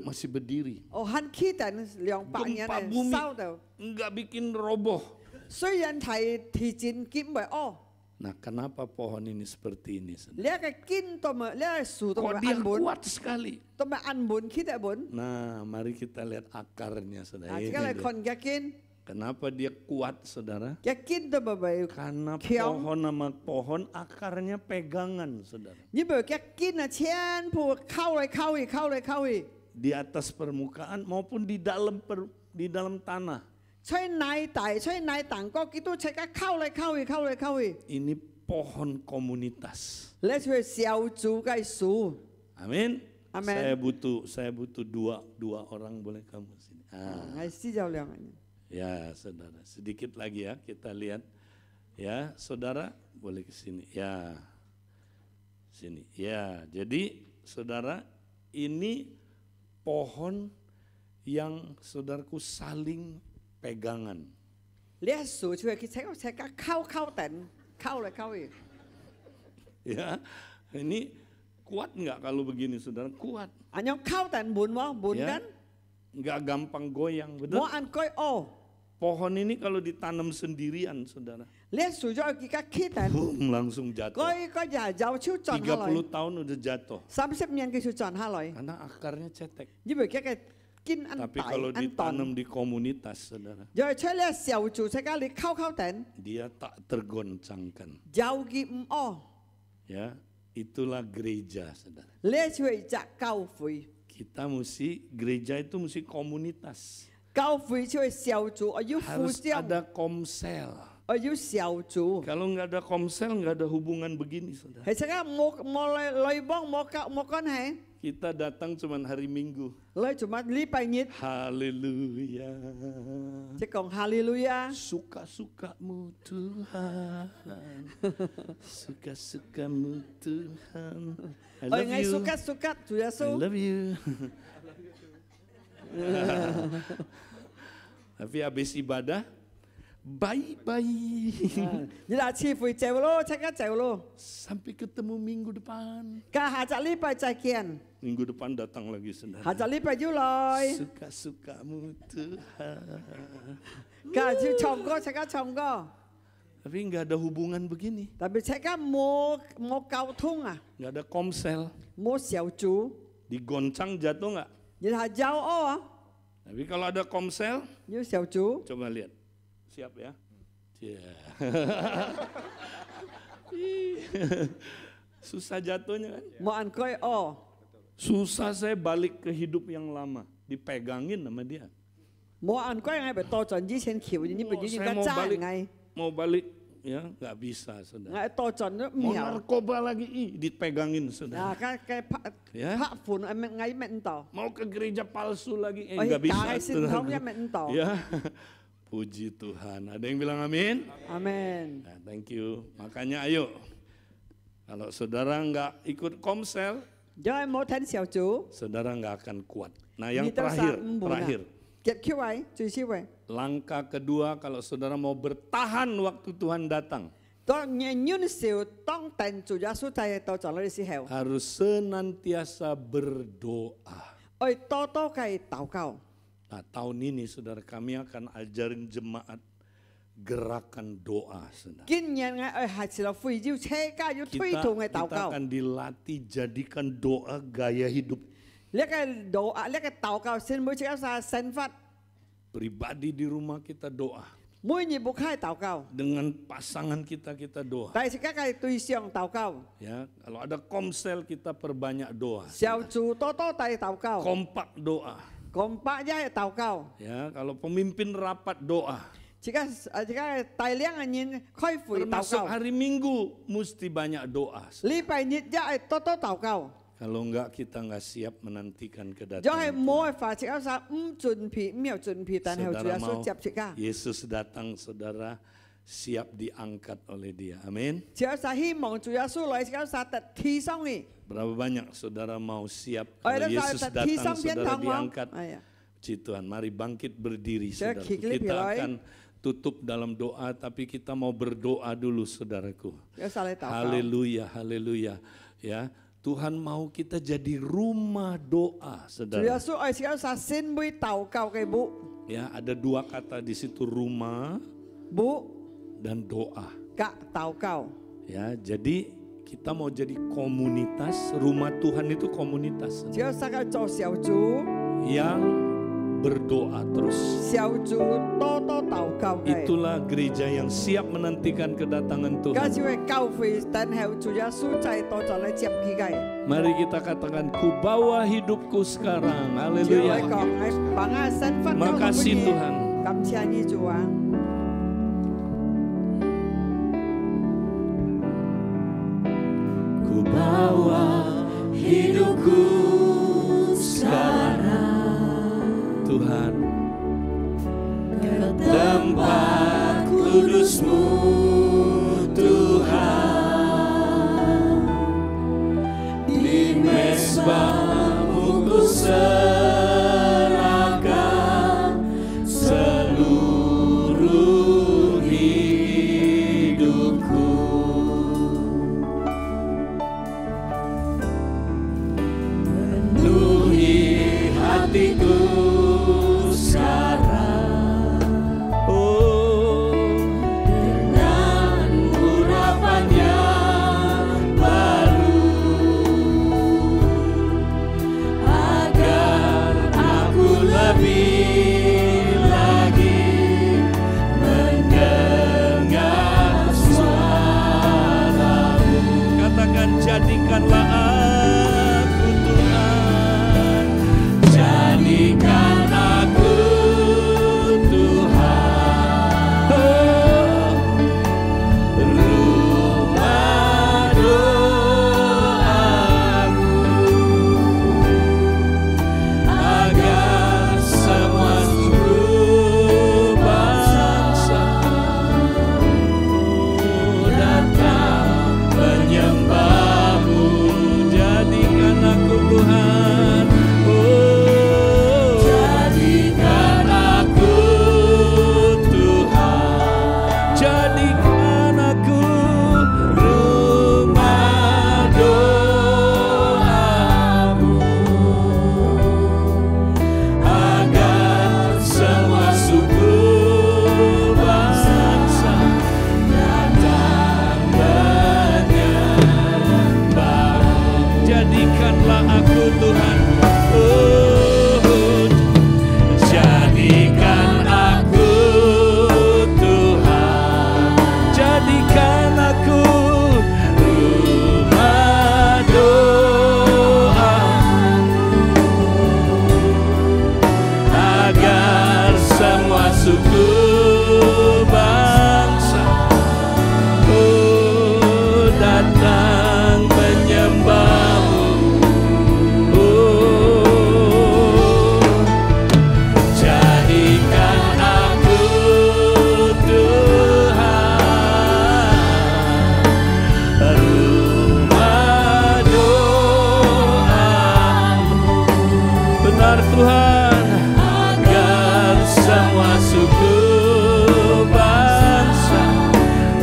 Masih berdiri. 哦，很期待200年 Gempa 嚟 bumi 燒到。 enggak bikin roboh. 雖然係提前見為哦， Nah, kenapa pohon ini seperti ini, saudara? 呢個根都咪呢個樹都 Kok 咪 dia 按滿， kuat sekali? 都咪按滿起得滿。 Nah, mari kita lihat akarnya, saudara. 而 Ini 家嚟 dia. 看嘅根， Kenapa dia kuat, saudara? 嘅根都咪為 Karena Kiong. pohon sama pohon akarnya pegangan, saudara. 呢部嘅根啊，全部溝嚟溝去，溝嚟溝去， Di atas permukaan maupun di dalam tanah. 吹奶大，吹奶蛋糕，佢都即刻溝嚟溝去，溝嚟溝去。 Ini pohon komunitas. 呢就係小組嘅樹， Amin. Amin. Saya butuh dua orang, boleh kamu sini. Ah, 係施咗2人。 ya, saudara. Sedikit lagi ya, kita lihat. Ya, saudara, boleh ke sini. Ya, sini. Ya, jadi saudara, ini pohon yang saudaraku saling pegangan. 呢個樹就係佢即刻溝定，溝嚟溝去。 Ya, ini kuat nggak kalau begini, saudara? Kuat. อันยังเข้าแต่หมุนวะหมุนกัน Nggak gampang goyang, หม betul? ออันก้อยโอ Pohon ini kalau ditanam sendirian, saudara, เลี้ยสูจอยกิกะขี้แต่ boom, langsung ก้อย jatuh. ก็อย่าเจ้าชิวจอนห้าร้อย 30 tahun udah jatuh. 30 年嘅ชิวจอน500 Karena akarnya cetek. ยี่ห้อแกกินอัน Tapi ไต kalau อันตอน ditanam di komunitas, saudara, ยอยใช้เลี้ยเสี่ยวจูใช้การลิเข้าแต่ dia tak tergoncangkan. เจ้ากิมอ้อ Ya, itulah gereja, saudara. เลี้ยช่วยจะเก้าฟุย Kita mesti, gereja itu mesti komunitas. เก้าฟุยช่วยเสี่ยวจูอายุฟู Harus เซียง ada komsel. อายุเสี่ยวจู Kalau nggak ada komsel, nggak ada hubungan begini, saudara. ให้ใช้การโมลอยบ้องโมก้อนแหง Kita datang cuman hari Minggu. เลยจุมาลีไปนิด Haleluya. จะกองฮาเลลูยา Suka-sukamu Tuhan. Suka-sukamu Tuhan. I เอ้ย love ไง you. สุกัดจุยา I สู love you. Tapi habis ibadah, bye-bye. นี่ละชีฟุยเจวโลใช้การเจวโล Sampai ketemu minggu depan. กาหาจะรีบไปใจเกียน Minggu depan datang lagi, หา saudara. จะรีบไปยุ่ลอย Suka-sukamu Tuhan. กาชิวชมก็ใช้การชมก็ Tapi nggak ada hubungan begini. แต่ไปใช้การโมเกาทุ่งอ่ะ Nggak ada komsel. โมเสี่ยวจู Digoncang jatuh nggak? ยี่หาเจ้าอ้อ Tapi kalau ada komsel, ยี่เสี่ยวจู coba lihat. Siap ya? Cia. Susah jatuhnya kan? โมอันก้อยอ้อ Susah saya balik ke hidup yang lama. Dipegangin sama dia. โมอันก้อยไงไปต่อจนยี่เชนเขียวยี่นี่ไปยี่นี่ก็จ้างไง Mau balik, ya nggak bisa, ไง saudara. ต่อจนเนี่ยเห Mau มียว narkoba lagi, dipegangin, อ่า saudara. ก็พระฝุ่นไงแม่นต่อ Mau ke gereja palsu lagi, ไอ้ nggak กา bisa, ยสินท้องยัง saudara. แม่นต่อ Ya, puji Tuhan. Ada yang bilang amin? อาเมน Nah, thank you. Makanya ayo, kalau saudara nggak ikut komsel, ย่อยโมแทนเสี่ยวจู saudara nggak akan kuat. Nah, yang มีตัวสาม terakhir, บุญ terakhir. เก็บคิ้วไว้จุยชิไว้ Langkah kedua, kalau saudara mau bertahan waktu Tuhan datang, ต้องยืนเสียวต้องแต่งจุยาสุใจต่อจอเลยสิเหว harus senantiasa berdoa. เอ้ยโตไก่เต่าเก่า Nah, tahun ini saudara kami akan ajarin jemaat gerakan doa, saudara. กินยังไงเอ้ยหาสิเราฟุยยิ้วเชก้ายิ้วทุย Kita, ถุงไงเต่า kita เก่า akan dilatih jadikan doa gaya hidup. เรียกไอ้โดอะเรียกไอ้เต่าเก่าเส้นมือเช้าซาเซนฟัด Pribadi di rumah kita doa. 每日不开祷告， Dengan pasangan kita doa. 但是各个对象祷告， Ya, kalau ada komsel kita perbanyak doa. 小组多多带祷告， Kompak doa. kompak也祷告。 Ya, kalau pemimpin rapat doa. 这个大量的人开会祷 Termasuk 告， hari Minggu mesti banyak doa. 礼拜日也多多祷告。 Kalau enggak kita enggak siap menantikan 就係 kedatangan 冇辦法，即係啥唔準備，唔有準備，但係主 Saudara 耶穌 mau 接住噶。 Yesus datang, saudara siap diangkat oleh Dia. Amin. 只有啥希望主耶穌來，只有啥特提升嘅。 Berapa banyak saudara mau siap 我 kalau 哋 Yesus 特提 datang 升天 saudara 堂喎。 diangkat? 係啊， Puji Tuhan, mari bangkit berdiri Saya saudara. kikli Kita pilai. akan tutup dalam doa, tapi kita mau berdoa dulu saudaraku. 有啥嚟禱告？ Haleluya, haleluya. Ya, Tuhan mau kita jadi rumah doa 主耶 saudara. 穌愛只有啥先會禱告嘅母 Ya, ada dua kata di situ, rumah 母 dan doa. 及禱告。 Ya, jadi kita mau jadi komunitas, rumah Tuhan itu komunitas 只有啥個做小組， yang berdoa terus. 小組多多禱告嘅。 Itulah gereja yang siap menantikan kedatangan 嗰 Tuhan. 就係教會等候主耶穌再多咗嚟接佢嘅。 Mari kita katakan, ku bawa hidupku sekarang. 主嚟 Haleluya. 講，係把我身份交託俾 Makasih 你。 Tuhan. 感謝你主啊！ Ku bawa hidupku sekarang, Tuhan, ke tempat kudus-Mu, Tuhan. Di mezbah-Mu ku serahkan seluruh hidupku. Penuhi hatiku sekarang, oh, dengan urapan yang baru, agar aku lebih lagi mendengar suara-Mu. Katakan, jadikanlah aku Tuhan, jadikan aku Tuhan, oh, rumah doaku, agar semua suku bangsa datang menyembah-Mu. Jadikan aku Tuhan, oh, jadikan aku Tuhan, jadikan aku rumah doa-Mu, agar semua suku bangsa datang menyembah-Mu. Jadikanlah aku Tuhan, oh, jadikan aku Tuhan, jadikan aku rumah doa, agar semua suku bangsa, oh, datang menyembah-Mu. Oh, jadikan aku Tuhan, rumah doa-Mu. Benar Tuhan, agar semua suku bangsa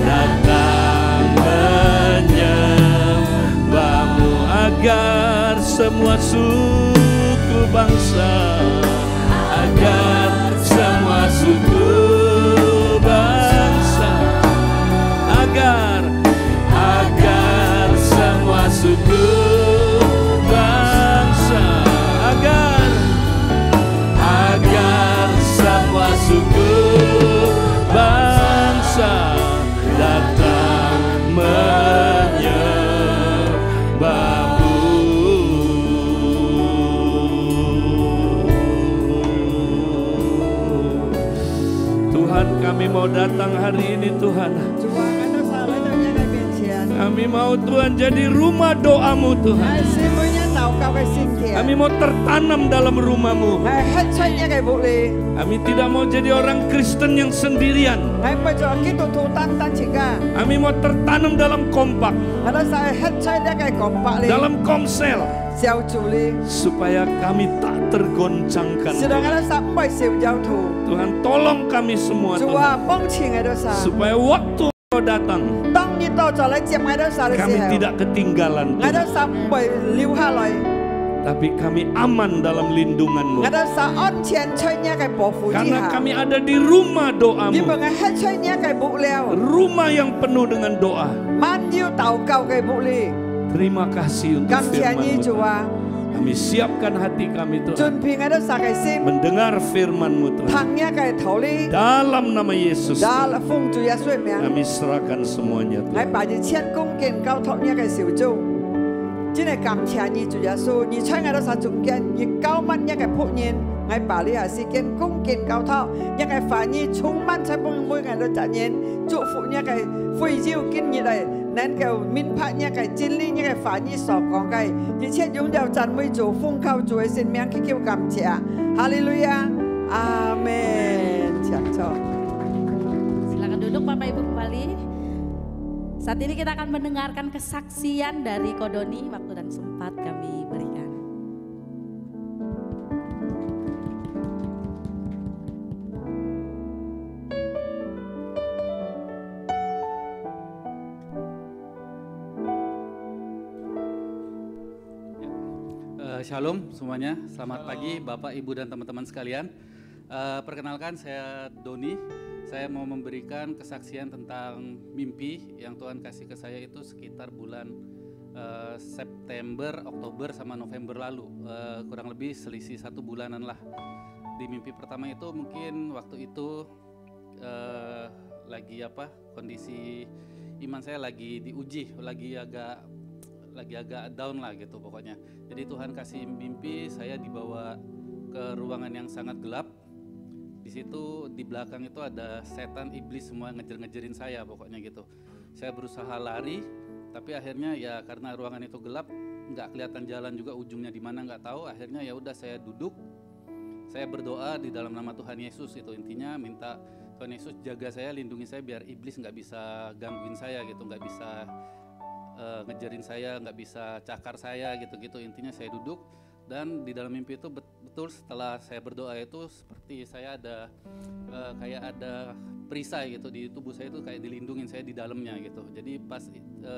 datang menyembah-Mu, agar semua suku bangsa, agar semua suku bangsa, agar semua suku bangsa, agar semua suku bangsa Tuhan, kami mau datang hari ini Tuhan. 主啊，我都撒喺你嘅面前， Kami mau Tuhan jadi rumah doamu 係 Tuhan. 使每一禱告嘅先田， Kami mau tertanam dalam rumahmu. 係吃出一嘅活力， Kami tidak mau jadi orang Kristen yang sendirian. 係唔係做基督徒單單前㗎？ Kami mau tertanam dalam kompak, 我都撒吃出一嘅講白力， dalam komsel, 小主力， supaya kami tak tergoncangkan. 是讓我都撒唔係小有徒， Tuhan tolong kami semua 主 Tuhan, 啊，幫前我都撒， supaya waktu Kau datang 當你到咗嚟接我都撒嘅 kami 時候， tidak ketinggalan 我都 Tuhan, 撒唔會留下來， tapi kami aman dalam lindunganmu. 我都撒安全出一嘅保護之 Karena 下。 kami ada di rumah 因為 doamu, 我吃出一嘅木料， rumah yang penuh dengan doa. 滿要禱告嘅木力， Terima kasih untuk 感謝你 firman-Mu 主 Tuhan. 啊！ Kami siapkan hati kami Tuhan, 盡片我都撒嘅心， mendengar firman-Mu Tuhan. 憑一嘅土力， Dalam nama Yesus 打封住一水名， kami serahkan semuanya 喺 Tuhan. 把住千公斤交託一嘅小組，真係感謝你主耶穌，你出我都撒中間，而9蚊一嘅僕人，喺把呢下時間公斤交託，一嘅飯衣充滿出半每個都責任，祝福一嘅非洲今日嚟。 能夠明白一個真理一個反義所講嘅，而且擁有讚美主、奉靠主嘅聖名，祈求感謝，哈利路亞，阿門。唱錯。 Silakan duduk Bapak Ibu kembali. Saat ini kita akan mendengarkan kesaksian dari Kodoni. Waktu dan sempat kami berikan. Shalom semuanya, selamat pagi Bapak, Ibu, dan teman-teman sekalian. Perkenalkan, saya Doni. Saya mau memberikan kesaksian tentang mimpi yang Tuhan kasih ke saya itu sekitar bulan September, Oktober, sama November lalu. Kurang lebih selisih 1 bulanan lah. Di mimpi pertama itu mungkin waktu itu lagi kondisi iman saya lagi diuji, lagi agak down lah gitu pokoknya. Jadi Tuhan kasih mimpi, saya dibawa ke ruangan yang sangat gelap. Di situ di belakang itu ada setan, iblis semua ngejer-ngejerin saya pokoknya gitu. Saya berusaha lari, tapi akhirnya ya karena ruangan itu gelap, nggak kelihatan jalan juga ujungnya di mana nggak tahu. Akhirnya ya udah saya duduk, saya berdoa di dalam nama Tuhan Yesus, itu intinya minta Tuhan Yesus jaga saya, lindungi saya biar iblis nggak bisa gangguin saya gitu, nggak bisa ngejarin saya, nggak bisa cakar saya gitu-gitu. Intinya saya duduk, dan di dalam mimpi itu betul setelah saya berdoa itu seperti saya ada kayak ada perisai gitu di tubuh saya, itu kayak dilindungin saya di dalamnya gitu. Jadi pas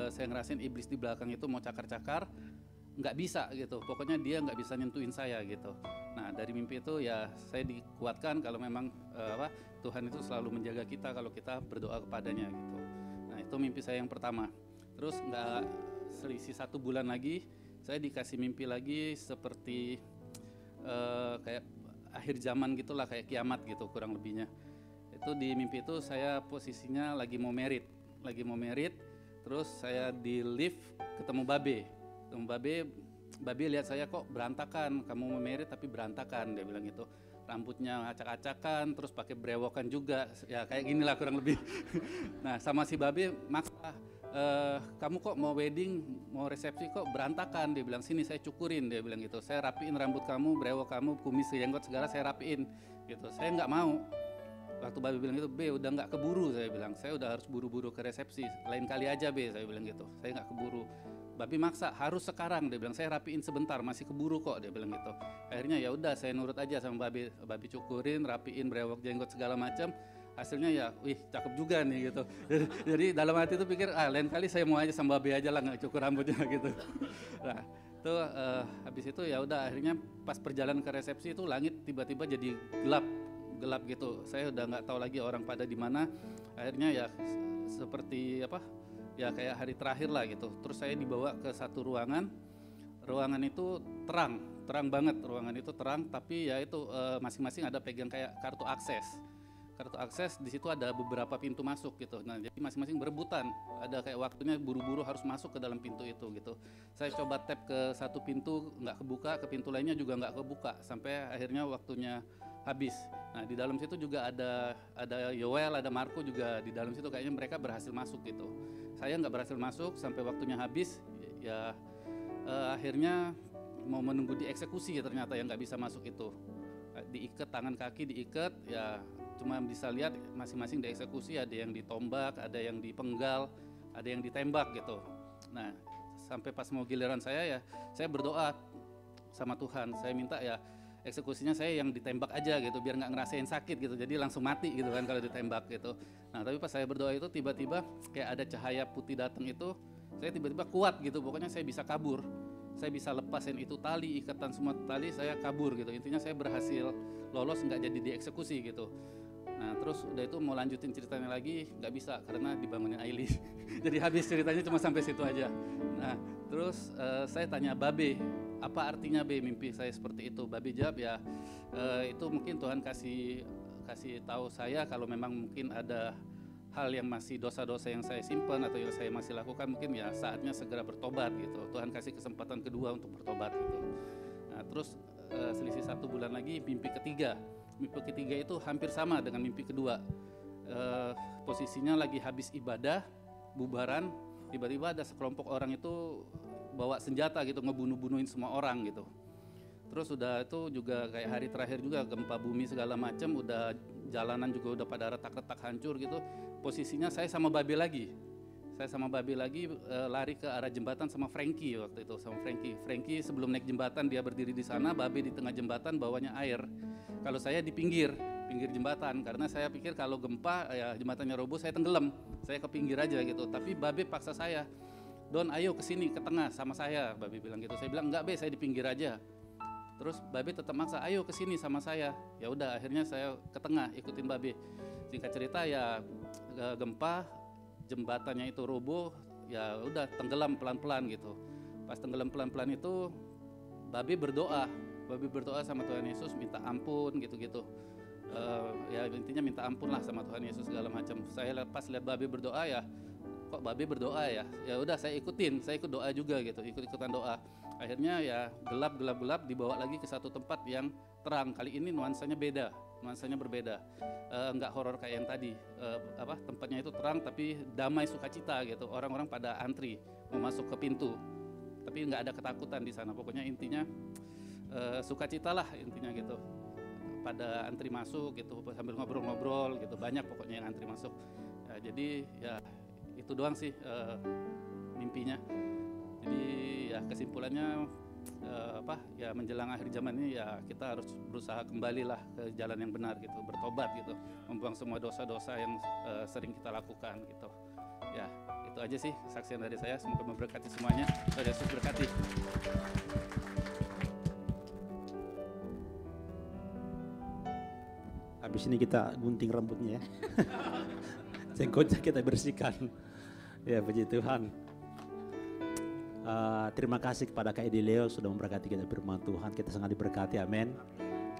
saya ngerasain iblis di belakang itu mau cakar-cakar, nggak bisa gitu, pokoknya dia nggak bisa nyentuhin saya gitu. Nah dari mimpi itu ya saya dikuatkan kalau memang Tuhan itu selalu menjaga kita kalau kita berdoa kepadanya gitu. Nah itu mimpi saya yang pertama. Terus nggak selisih 1 bulan lagi, saya dikasih mimpi lagi seperti kayak akhir zaman gitulah, kayak kiamat gitu kurang lebihnya. Itu di mimpi itu saya posisinya lagi mau merit, terus saya di lift ketemu Babe lihat saya kok berantakan, kamu mau merit tapi berantakan, dia bilang gitu. Rambutnya acak-acakan, terus pakai brewokan juga, ya kayak ginilah kurang lebih. Nah sama si Babe maksa, kamu kok mau wedding, mau resepsi kok berantakan, dia bilang sini saya cukurin, dia bilang gitu. Saya rapiin rambut kamu, brewok kamu, kumis, jenggot segala saya rapiin gitu. Saya nggak mau. Waktu Babe bilang gitu, Be udah nggak keburu, saya bilang, saya udah harus buru-buru ke resepsi, lain kali aja Be, saya bilang gitu. Saya nggak keburu. Babe maksa harus sekarang, dia bilang saya rapiin sebentar, masih keburu kok, dia bilang gitu. Akhirnya ya udah saya nurut aja sama Babe cukurin, rapiin brewok, jenggot segala macam. Hasilnya ya, wih cakep juga nih gitu. Jadi dalam hati itu pikir, lain kali saya mau aja sama Babe aja lah, nggak cukur rambutnya gitu. Nah itu habis itu ya udah akhirnya pas perjalanan ke resepsi itu langit tiba-tiba jadi gelap gitu. Saya udah nggak tahu lagi orang pada di mana. Akhirnya ya seperti ya kayak hari terakhir lah gitu. Terus saya dibawa ke satu ruangan itu terang banget, ruangan itu terang, tapi ya itu masing-masing ada pegang kayak kartu akses. Di situ ada beberapa pintu masuk gitu. Nah jadi masing-masing berebutan, ada kayak waktunya buru-buru harus masuk ke dalam pintu itu gitu. Saya coba tap ke satu pintu nggak kebuka, ke pintu lainnya juga nggak kebuka, sampai akhirnya waktunya habis. Nah di dalam situ juga ada Yoel, ada Marco juga di dalam situ, kayaknya mereka berhasil masuk gitu. Saya nggak berhasil masuk sampai waktunya habis, ya akhirnya mau menunggu dieksekusi ya, ternyata yang nggak bisa masuk itu. Diikat tangan kaki, diikat, ya cuma bisa lihat masing-masing dieksekusi, ada yang ditombak, ada yang dipenggal, ada yang ditembak gitu. Nah sampai pas mau giliran saya, ya saya berdoa sama Tuhan, saya minta ya eksekusinya saya yang ditembak aja gitu, biar nggak ngerasain sakit gitu, jadi langsung mati gitu kan kalau ditembak gitu. Nah tapi pas saya berdoa itu tiba-tiba kayak ada cahaya putih datang itu, saya tiba-tiba kuat gitu, pokoknya saya bisa kabur, saya bisa lepasin itu tali, ikatan semua tali, saya kabur gitu. Intinya saya berhasil lolos, nggak jadi dieksekusi gitu. Nah terus udah itu mau lanjutin ceritanya lagi nggak bisa karena dibangunin Aili. Jadi habis ceritanya cuma sampai situ aja. Nah terus saya tanya Babe, apa artinya Be mimpi saya seperti itu? Babe jawab ya itu mungkin Tuhan kasih tahu saya kalau memang mungkin ada hal yang masih dosa-dosa yang saya simpan atau yang saya masih lakukan, mungkin ya saatnya segera bertobat gitu. Tuhan kasih kesempatan kedua untuk bertobat gitu. Nah terus selisih 1 bulan lagi mimpi ketiga. Mimpi ketiga itu hampir sama dengan mimpi kedua. Posisinya lagi habis ibadah, bubaran, tiba-tiba ada sekelompok orang itu bawa senjata gitu, ngebunuh-bunuhin semua orang gitu. Terus udah itu juga kayak hari terakhir juga gempa bumi segala macam, udah jalanan juga udah pada retak-retak hancur gitu. Posisinya saya sama Babe lagi. Saya sama Babe lagi lari ke arah jembatan sama Frankie waktu itu, sama Frankie. Frankie sebelum naik jembatan dia berdiri di sana, Babe di tengah jembatan bawanya air. Kalau saya di pinggir jembatan, karena saya pikir kalau gempa ya jembatannya roboh saya tenggelam. Saya ke pinggir aja gitu. Tapi Babe paksa saya, Don ayo ke sini ke tengah sama saya, Babe bilang gitu. Saya bilang enggak Be, saya di pinggir aja. Terus Babe tetap maksa, ayo ke sini sama saya. Ya udah akhirnya saya ke tengah ikutin Babe. Singkat cerita ya gempa, jembatannya itu roboh, ya udah tenggelam pelan-pelan gitu. Pas tenggelam pelan-pelan itu Babe berdoa sama Tuhan Yesus, minta ampun gitu-gitu. Ya intinya minta ampun lah sama Tuhan Yesus segala macam. Saya pas lihat Babe berdoa ya, kok Babe berdoa ya? Ya udah saya ikut doa juga gitu, ikut-ikutan doa. Akhirnya ya gelap dibawa lagi ke satu tempat yang terang. Kali ini nuansanya berbeda. Enggak horor kayak yang tadi. Tempatnya itu terang tapi damai sukacita gitu. Orang-orang pada antri mau masuk ke pintu. Tapi nggak ada ketakutan di sana. Pokoknya intinya sukacita lah intinya gitu. Pada antri masuk gitu sambil ngobrol-ngobrol gitu. Banyak pokoknya yang antri masuk. Ya, jadi ya itu doang sih mimpinya. Jadi ya kesimpulannya ya menjelang akhir zaman ini ya kita harus berusaha kembalilah ke jalan yang benar gitu, bertobat gitu, membuang semua dosa-dosa yang sering kita lakukan gitu. Ya itu aja sih kesaksian dari saya, semoga memberkati semuanya. Tuhan Yesus berkati. Habis ini kita gunting rambutnya ya. Jenggotnya kita bersihkan. Ya puji Tuhan. Terima kasih kepada Kak Edi Leo sudah memberkati kita firman Tuhan. Kita sangat diberkati, amin.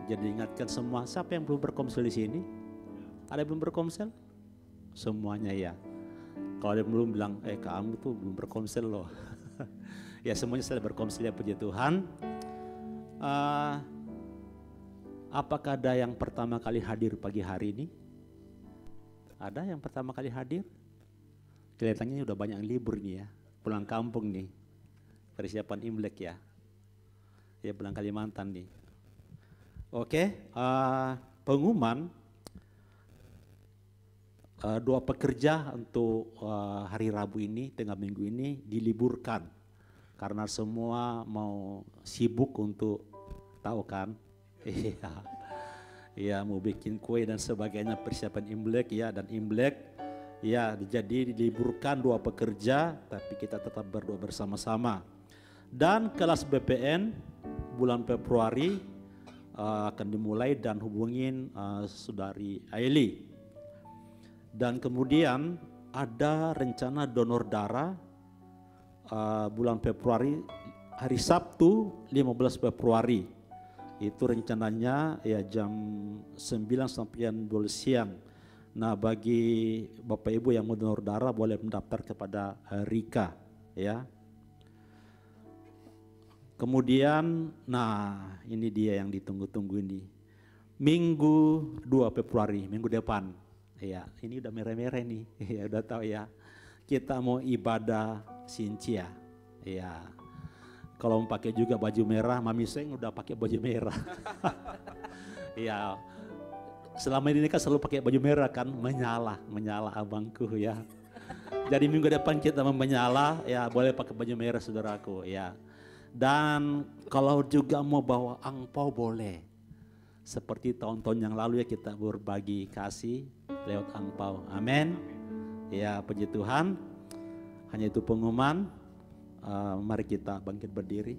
Jadi ingatkan semua, siapa yang belum berkomsel di sini? Ada yang belum berkomsel? Semuanya ya. Kalau ada yang belum bilang, kamu tuh belum berkomsel loh. Ya semuanya sudah berkomsel ya puji Tuhan. Apakah ada yang pertama kali hadir pagi hari ini? Ada yang pertama kali hadir? Kelihatannya udah banyak yang libur nih ya, pulang kampung nih. Persiapan Imlek ya. Ya pulang Kalimantan nih. Oke, pengumuman doa pekerja untuk hari Rabu ini, tengah minggu ini diliburkan. Karena semua mau sibuk untuk, tahu kan? Iya, mau bikin kue dan sebagainya, persiapan Imlek ya, dan Imlek ya jadi diliburkan doa pekerja, tapi kita tetap berdoa bersama-sama. Dan kelas BPN bulan Februari akan dimulai dan hubungin Saudari Aili. Dan kemudian ada rencana donor darah bulan Februari, hari Sabtu 15 Februari. Itu rencananya ya jam 9 sampai 12 siang. Nah bagi Bapak Ibu yang mau donor darah boleh mendaftar kepada Rika ya. Kemudian, nah ini dia yang ditunggu-tunggu ini. Minggu 2 Februari, minggu depan. Ya, ini udah merah-merah nih. Ya, udah tahu ya. Kita mau ibadah Sincia. Ya. Kalau mau pakai juga baju merah, Mami Seng udah pakai baju merah. Ya. Selama ini kan selalu pakai baju merah kan, menyala abangku ya. Jadi minggu depan kita menyala, ya boleh pakai baju merah saudaraku ya. Dan kalau juga mau bawa angpau boleh. Seperti tahun-tahun yang lalu ya kita berbagi kasih lewat angpau. Amin. Ya puji Tuhan. Hanya itu pengumuman. Mari kita bangkit berdiri.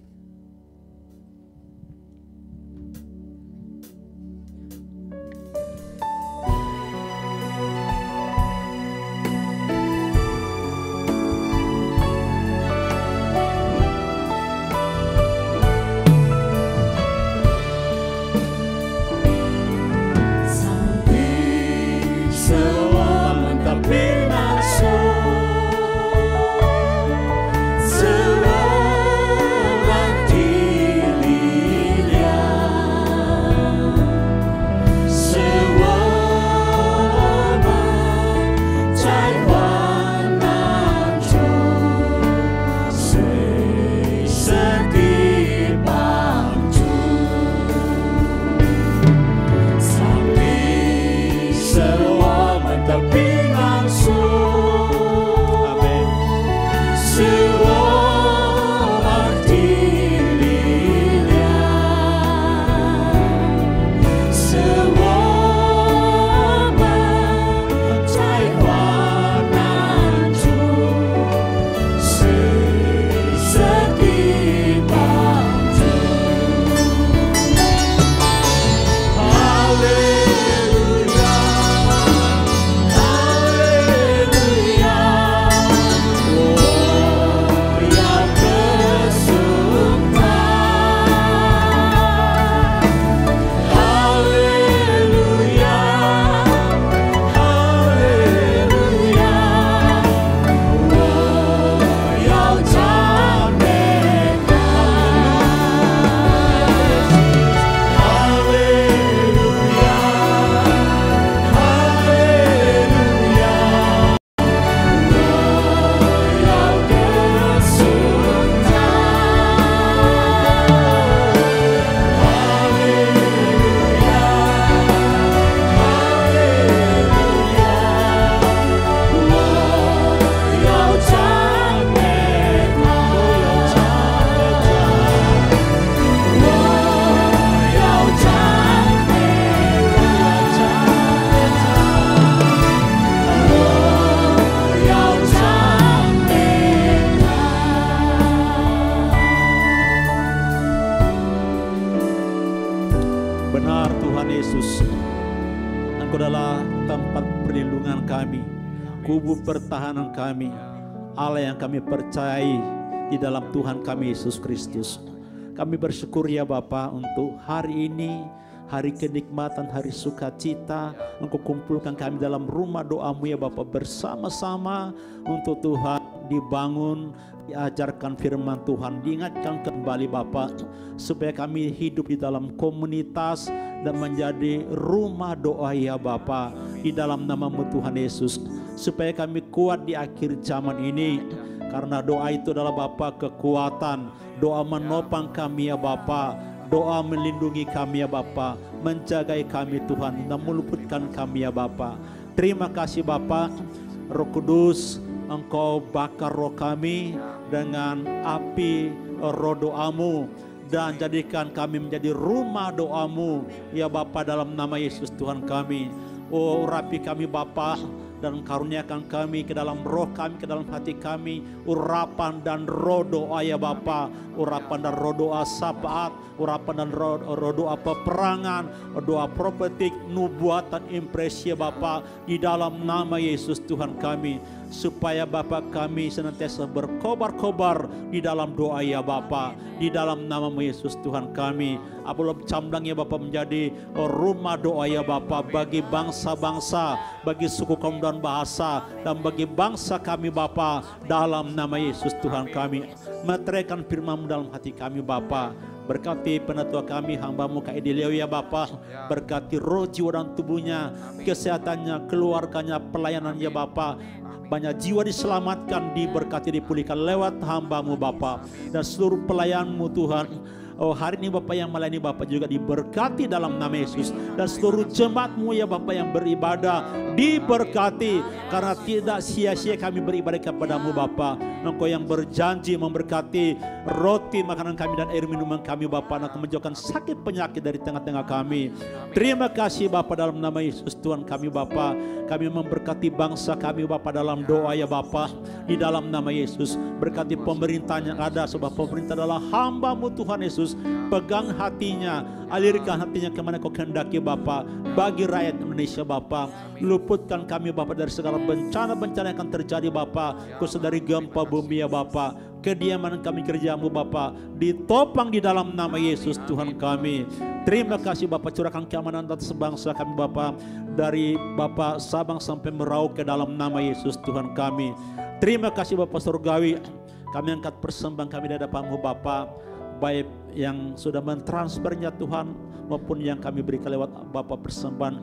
Kubu pertahanan kami, Allah yang kami percayai di dalam Tuhan kami Yesus Kristus. Kami bersyukur ya Bapa untuk hari ini, hari kenikmatan, hari sukacita. Engkau kumpulkan kami dalam rumah doa-Mu ya Bapa, bersama-sama untuk Tuhan dibangun, diajarkan firman Tuhan, diingatkan kembali Bapa, supaya kami hidup di dalam komunitas dan menjadi rumah doa ya Bapa, di dalam nama-Mu Tuhan Yesus, supaya kami kuat di akhir zaman ini. Karena doa itu adalah Bapa kekuatan, doa menopang kami ya Bapa, doa melindungi kami ya Bapa, menjagai kami Tuhan, dan meluputkan kami ya Bapa. Terima kasih Bapa, Roh Kudus, Engkau bakar roh kami dengan api roh doa-Mu, dan jadikan kami menjadi rumah doa-Mu ya Bapa, dalam nama Yesus Tuhan kami. Oh, urapi kami Bapa, dan karuniakan kami ke dalam roh kami, ke dalam hati kami, urapan dan roh doa ya Bapa, urapan dan roh doa syafaat, urapan dan roh doa peperangan, doa profetik, nubuatan, impresi ya Bapa, di dalam nama Yesus Tuhan kami, supaya Bapa kami senantiasa berkobar-kobar di dalam doa ya Bapa, di dalam nama-Mu Yesus Tuhan kami. Apabila Camdang ya Bapa menjadi rumah doa ya Bapa, bagi bangsa-bangsa, bagi suku kaum dan bahasa, dan bagi bangsa kami Bapa, dalam nama Yesus Tuhan kami. Meteraikan firman-Mu dalam hati kami Bapa, Berkati penatua kami, hamba-Mu Kak Edilio ya Bapa. Berkati roh, jiwa dan tubuhnya, kesehatannya, keluarganya, pelayanannya Bapa. Banyak jiwa diselamatkan, diberkati, dipulihkan lewat hamba-Mu Bapa. Dan seluruh pelayan-Mu Tuhan. Oh, hari ini Bapak yang melayani Bapak juga diberkati dalam nama Yesus. Dan seluruh jemaat-Mu ya Bapak yang beribadah diberkati. Karena tidak sia-sia kami beribadah kepada-Mu Bapak. Engkau yang berjanji memberkati roti makanan kami dan air minuman kami Bapak. Engkau menjauhkan sakit penyakit dari tengah-tengah kami. Terima kasih Bapak dalam nama Yesus Tuhan kami Bapak. Kami memberkati bangsa kami Bapak dalam doa ya Bapak. Di dalam nama Yesus. Berkati pemerintahan yang ada. Sebab pemerintah adalah hamba-Mu Tuhan Yesus. Pegang hatinya, alirkan hatinya kemana Kau kehendaki Bapa. Bagi rakyat Indonesia Bapa, luputkan kami Bapa dari segala bencana-bencana yang akan terjadi Bapa, khusus dari gempa bumi ya Bapa. Kediaman kami kerja-Mu Bapa ditopang di dalam nama Yesus Tuhan kami. Terima kasih Bapa, curahkan keamanan atas bangsa kami Bapa, dari Bapa Sabang sampai Merauke dalam nama Yesus Tuhan kami. Terima kasih Bapa Surgawi, kami angkat persembahan kami di hadapan-Mu Bapa, baik yang sudah mentransfernya Tuhan maupun yang kami berikan lewat Bapa persembahan.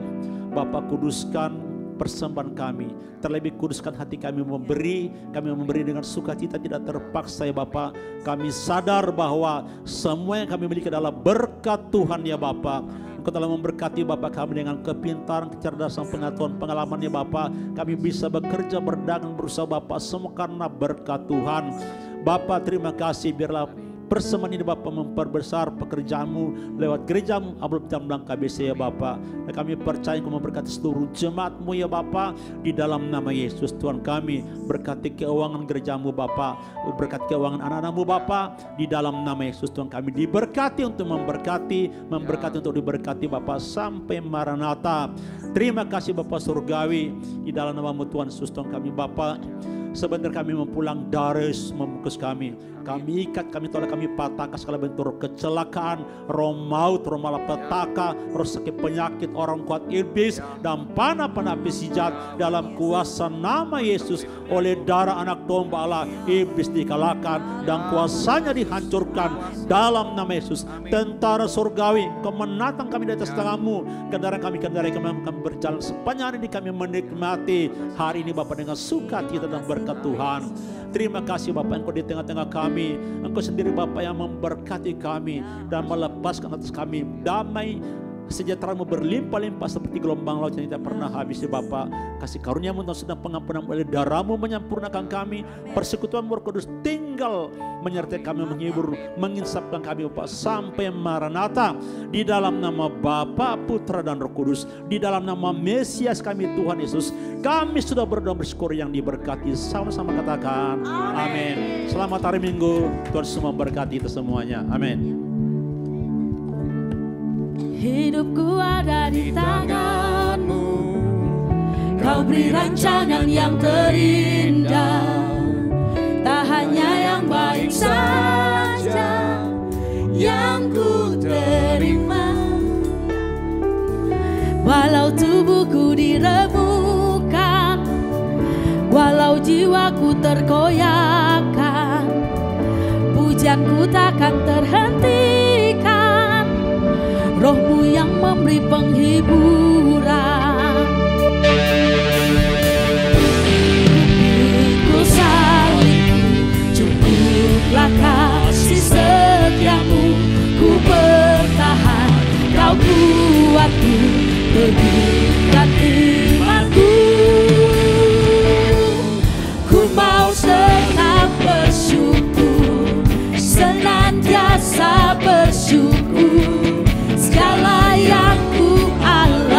Bapa kuduskan persembahan kami, terlebih kuduskan hati kami memberi dengan sukacita tidak terpaksa ya Bapa. Kami sadar bahwa semua yang kami miliki adalah berkat Tuhan ya Bapa. Engkau telah memberkati Bapa kami dengan kepintaran, kecerdasan, pengetahuan, pengalaman ya Bapa. Kami bisa bekerja, berdagang, berusaha Bapa, semua karena berkat Tuhan. Bapa terima kasih, biarlah persembahan ini Bapa memperbesar pekerjaan-Mu lewat gereja-Mu Abdul Jamblang KBC ya Bapa. Dan kami percaya Engkau memberkati seluruh jemaat-Mu ya Bapa. Di dalam nama Yesus Tuhan kami. Berkati keuangan gereja-Mu Bapa, berkati keuangan anak-anak-Mu Bapa. Di dalam nama Yesus Tuhan kami diberkati untuk memberkati untuk diberkati Bapa sampai Maranatha. Terima kasih Bapa Surgawi. Di dalam nama-Mu Tuhan Yesus Tuhan kami Bapa. Sebentar kami mempulang daris membungkus kami ikat, kami tolak, kami patahkan segala bentuk roh kecelakaan, roh maut, roh malapetaka, roh sakit penyakit, orang kuat iblis dan panah-panah api sijat dalam kuasa nama Yesus. Oleh darah anak domba Allah, iblis dikalahkan dan kuasanya dihancurkan dalam nama Yesus. Tentara surgawi, Kau menatang kami di atas tangan-Mu, kendaraan kami berjalan sepanjang hari ini, kami menikmati hari ini Bapa dengan sukacita dan berkat Tuhan. Terima kasih Bapak, Engkau di tengah-tengah kami. Engkau sendiri Bapak yang memberkati kami dan melepaskan atas kami damai sejahtera-Mu berlimpah-limpah seperti gelombang laut yang tidak pernah habis ya Bapa. Kasih karunia-Mu dan sedang pengampunan oleh darah-Mu menyempurnakan kami. Persekutuan Roh Kudus tinggal menyertai kami, menghibur, menginsapkan kami Bapa sampai Maranatha. Di dalam nama Bapa, Putra dan Roh Kudus, di dalam nama Mesias kami Tuhan Yesus, kami sudah berdoa bersyukur yang diberkati. Sama-sama katakan amin. Selamat hari Minggu, Tuhan semua berkati kita semuanya. Amin. Hidupku ada di tangan-Mu, Kau beri rancangan yang terindah. Tak hanya yang baik saja yang ku terima, walau tubuhku diremukkan, walau jiwaku terkoyakkan, pujianku takkan terhentikan. Roh-Mu yang memberi penghiburan. Ku salibku, cukuplah kasih setia-Mu. Ku bertahan, Kau kuatku, teguhkan imanku. Ku mau tetap bersyukur, senantiasa bersyukur. Segala yang ku alami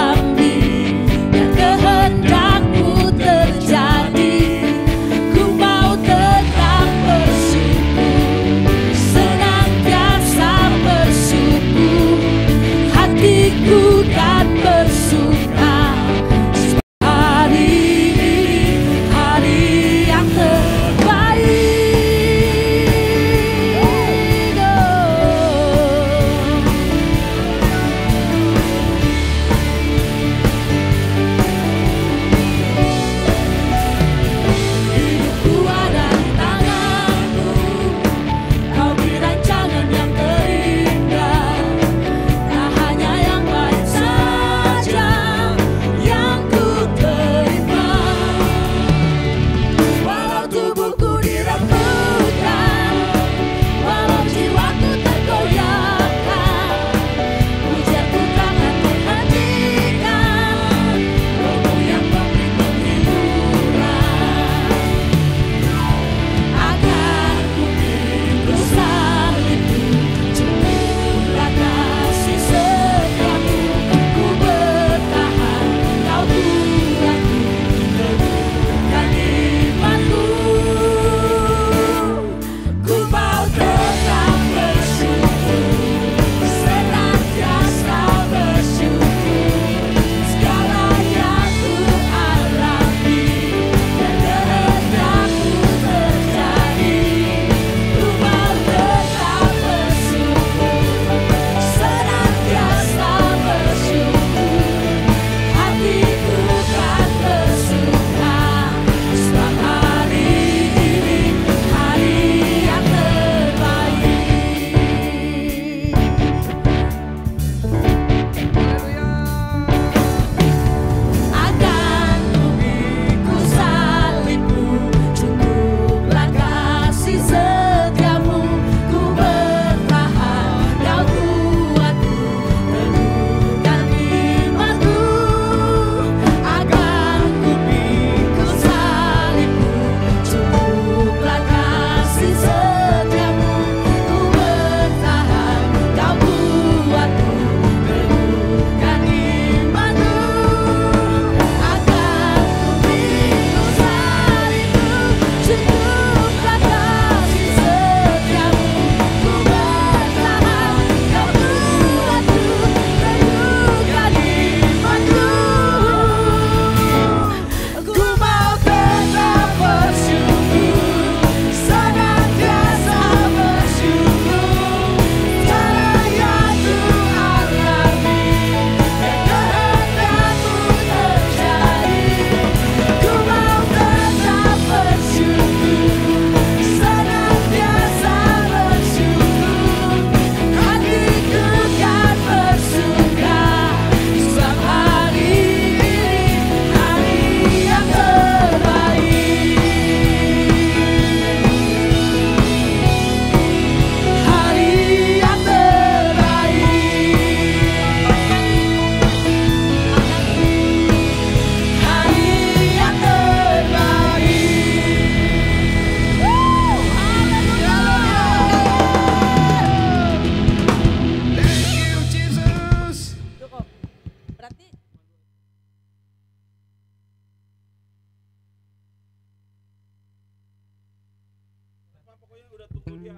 pokoknya udah tunggu dia.